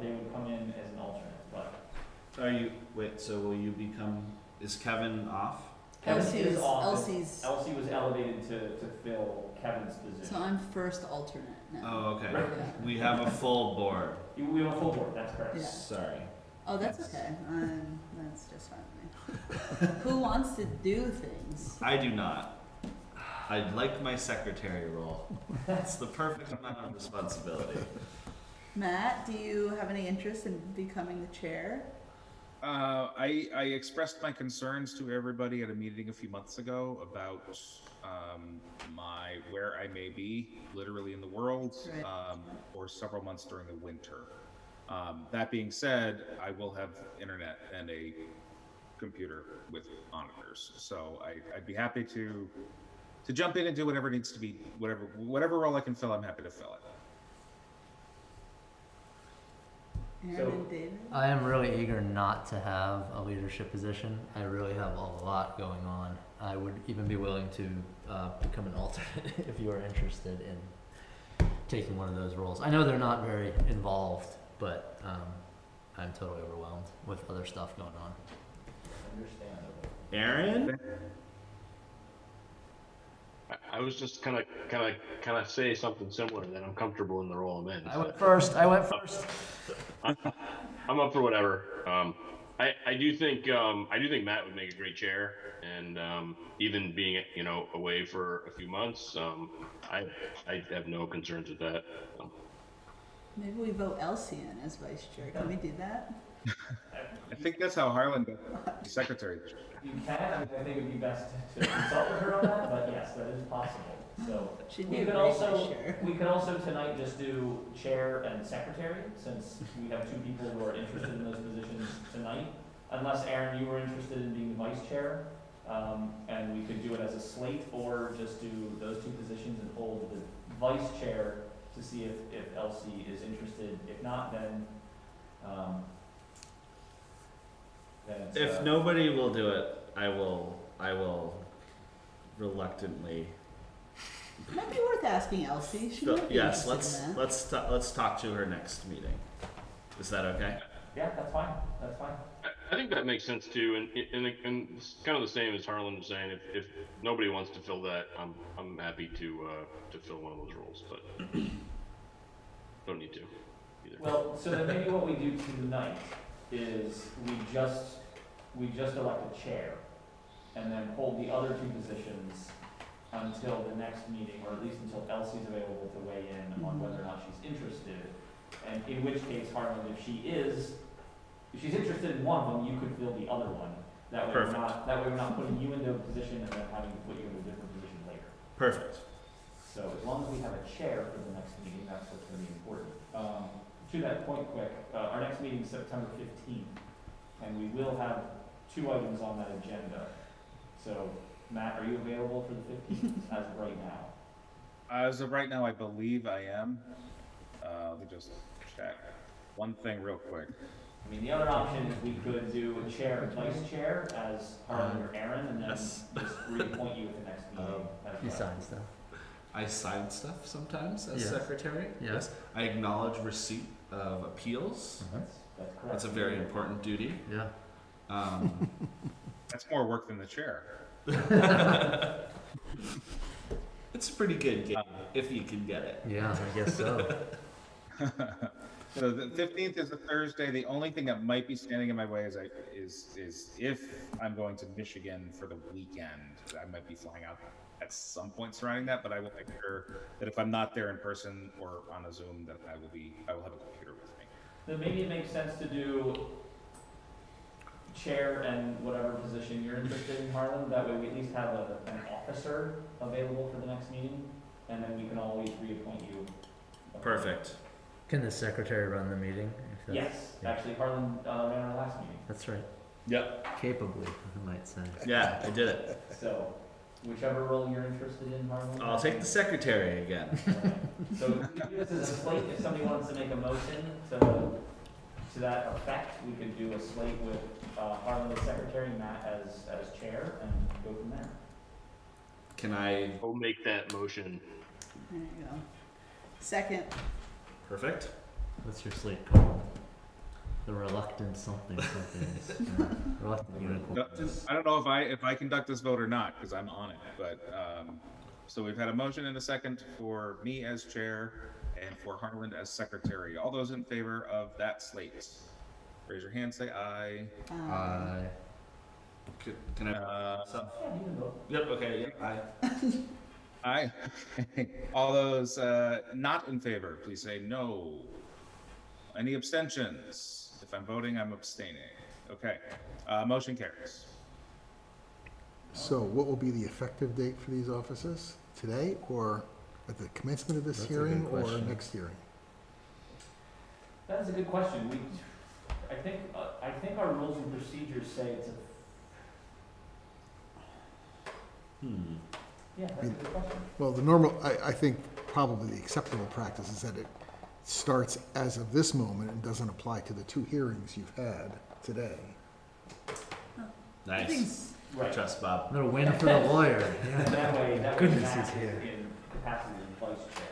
They would come in as an alternate. But So will you become, is Kevin off? Elsie is off. Elsie's, was elevated to fill Kevin's position. so I'm first alternate now. Oh, okay. Right. We have a full board. We have a full board, that's correct. Yeah. Sorry. Oh, that's okay. That's just fine with me. Who wants to do things? I do not. I'd like my secretary role. It's the perfect amount of responsibility. Matt, do you have any interest in becoming the chair? I expressed my concerns to everybody at a meeting a few months ago about where I may be, literally in the world, Right. for several months during the winter. That being said, I will have internet and a computer with monitors, so I'd be happy to jump in and do whatever needs to be, whatever role I can fill. I'm happy to fill it. Aaron and David? I am really eager not to have a leadership position. I really have a lot going on. I would even be willing to become an alternate if you are interested in taking one of those roles. I know they're not very involved, but I'm totally overwhelmed with other stuff going on. Understandable. Aaron? I was just kind of say something similar, that I'm comfortable in the role I'm in. I went first. I'm up for whatever. I do think Matt would make a great chair, and even being away for a few months, I have no concerns with that. Maybe we vote Elsie in as vice chair. Can we do that? I think that's how Harlan got secretary. You can, I think it would be best to consult with her on that, but yes, that is possible. So She'd we be a could great vice also, chair. we could also tonight just do chair and secretary, since we have two people who are interested in those positions tonight. Unless, Aaron, you were interested in being vice chair, and we could do it as a slate, or just do those two positions and hold the vice chair to see if Elsie is interested. If not, then it's, If nobody will do it, I will reluctantly. It might be worth asking Elsie. She might be Yes, interested in that. let's talk to her next meeting. Is that okay? yeah, that's fine, that's fine. I think that makes sense too, and it's kind of the same as Harlan was saying. If nobody wants to fill that, I'm happy to fill one of those roles, but don't need to either. Well, so then maybe what we do tonight is we just elect a chair, and then hold the other two positions until the next meeting, or at least until Elsie's available to weigh in on whether or not she's interested. And in which case, Harlan, if she's interested in one of them, you could fill the other one. That way we're not putting you into a position and then having to put you in a different position later. Perfect. So as long as we have a chair for the next meeting, that's what's going to be important. To that point, quick, our next meeting is September 15th, and we will have 2 items on that agenda. So, Matt, are you available for the 15th as of right now? As of right now, I believe I am. Let me just check one thing real quick. I mean, the other option is we could do a chair and vice chair as Harlan or Aaron, and then Yes. just reappoint you at the next meeting. as You well. sign stuff. I sign stuff sometimes as Yes. secretary. Yes. I acknowledge receipt of appeals. That's correct. That's a very important duty. Yeah. That's more work than the chair. It's a pretty good game if you can get it. Yeah, I guess so. So the 15th is a Thursday. The only thing that might be standing in my way is if I'm going to Michigan for the weekend. I might be flying out at some point surrounding that, but I will make sure that if I'm not there in person or on a Zoom, that I will have a computer with me. Then maybe it makes sense to do chair and whatever position you're interested in, Harlan. That way we at least have an officer available for the next meeting, and then we can always reappoint you. Perfect. Can the secretary run the meeting? If that's- Yes, yeah. actually Harlan ran our last meeting. That's right. Yep. Capably, I might say. Yeah, I did it. So, whichever role you're interested in, Harlan. I'll take the secretary again. Alright. So we could do this as a slate. If somebody wants to make a motion to that effect, we could do a slate with Harlan as secretary, Matt as chair, and go from there. Can I? I'll make that motion. There you go. Second. Perfect. What's your slate called? The reluctant something. Reluctant unicorn. I don't know if I conduct this vote or not because I'm on it. But so we've had a motion and a second for me as chair and for Harlan as secretary. All those in favor of that slate, raise your hand. Say aye. Can I? Yeah, you can vote. Yep. Okay. Yep. Aye. All those not in favor, please say no. Any abstentions? If I'm voting, I'm abstaining. Okay, motion carries. So what will be the effective date for these offices? Today, or at the commencement of this That's a good hearing, or question. next hearing? That is a good question. I think our rules and procedures say it's a, yeah, that's a good question. Well, the normal, I think probably the acceptable practice is that it starts as of this moment and doesn't apply to the 2 hearings you've had today. Nice. Right. Trust Bob. Another win for the lawyer. Yeah. That way Goodness, Matt he's is here. in capacity as vice chair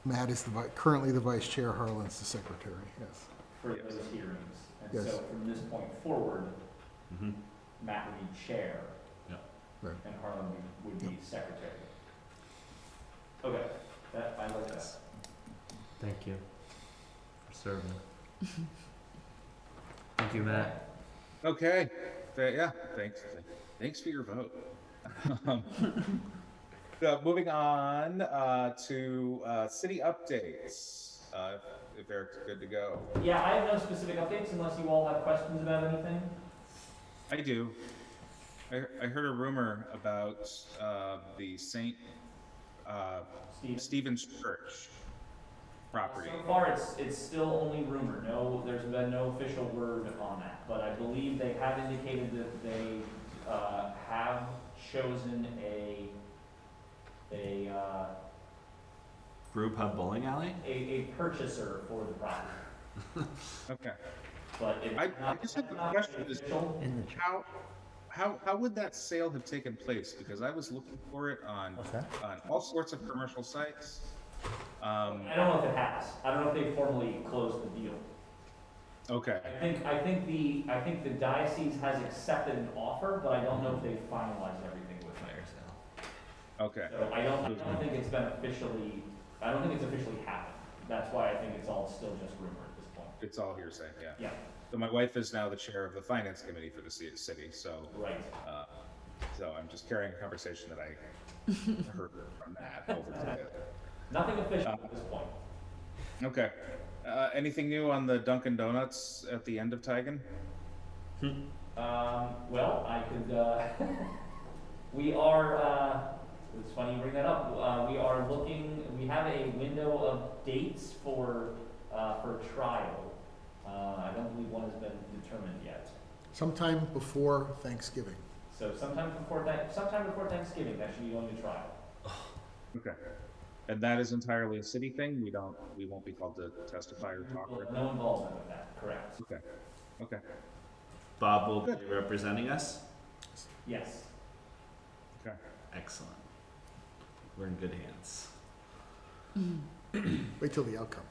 Matt is currently the vice chair, Harlan's the secretary, yes. for those hearings. And Yes. so from this point forward, Mm-hmm. Matt would be chair. Yeah. Right. And Harlan would be secretary. Okay, I like that. Thank you for serving. Thank you, Matt. Okay, yeah, thanks for your vote. Moving on to city updates, if Eric's good to go. Yeah, I have no specific updates unless you all have questions about anything. I do. I heard a rumor about the St. Steve? Stephen's Church property. So far, it's still only rumor. No, there's been no official word on that. But I believe they have indicated that they have chosen a Brew Pub Bowling Alley? purchaser for the property. Okay. But it's I not, just have the not question is, official. In the how would that sale have taken place? Because I was looking for it on What's that? all sorts of commercial sites. I don't know if it has. I don't know if they formally closed the deal. Okay. I think the diocese has accepted an offer, but I don't know if they finalized everything with Fire it. sale. Okay. So I don't think it's been officially. I don't think it's officially happened. That's why I think it's all still just rumor at this point. It's all hearsay, yeah. Yeah. So my wife is now the chair of the finance committee for the city, so Right. so I'm just carrying a conversation that I heard from that over to the. Nothing official at this point. Okay. Anything new on the Dunkin' Donuts at the end of Tigan? Well, I could. We are. It's funny you bring that up. We are looking. We have a window of dates for trial. I don't believe one has been determined yet. Sometime before Thanksgiving. So sometime before Thanksgiving, that should be going to trial. Okay. And that is entirely a city thing? We won't be called to testify or talk or? No involvement with that. Correct. Okay. Okay. Bob will be representing us? Yes. Okay. Excellent. We're in good hands. Wait till the outcome.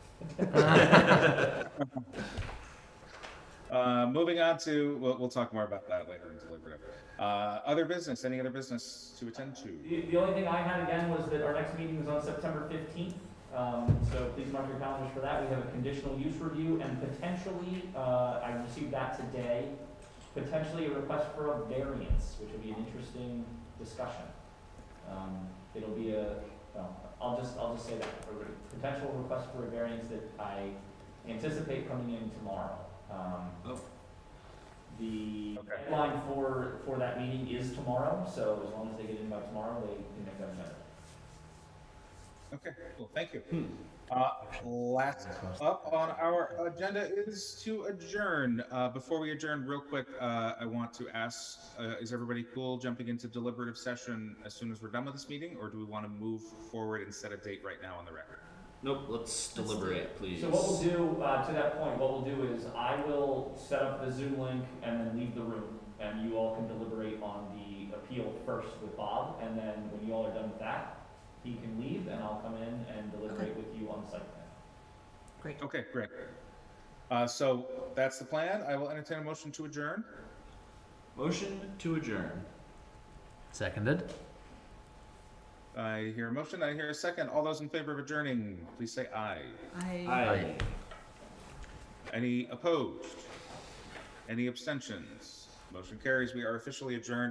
Moving on to, we'll talk more about that later in deliberative. Other business, any other business to attend to? The only thing I had again was that our next meeting is on September 15th. So please mark your calendars for that. We have a conditional use review and potentially, I received that today, potentially a request for a variance, which will be an interesting discussion. It'll be I'll just say that, a potential request for a variance that I anticipate coming in tomorrow. The deadline for that meeting is tomorrow, so as long as they get in by tomorrow, they can make that better. Okay, cool, thank you. Last up on our agenda is to adjourn. Before we adjourn, real quick, I want to ask, is everybody cool jumping into deliberative session as soon as we're done with this meeting, or do we want to move forward and set a date right now on the record? Nope, let's deliberate, please. So what we'll do, to that point, what we'll do is I will set up the Zoom link and then leave the room, and you all can deliberate on the appeal first with Bob, and then when you all are done with that, he can leave, and I'll come in and deliberate with you on the site plan. Great. Okay, great. So that's the plan. I will entertain a motion to adjourn. Motion to adjourn. Seconded. I hear a motion. I hear a second. All those in favor of adjourning, please say aye. Aye. Any opposed? Any abstentions? Motion carries. We are officially adjourned.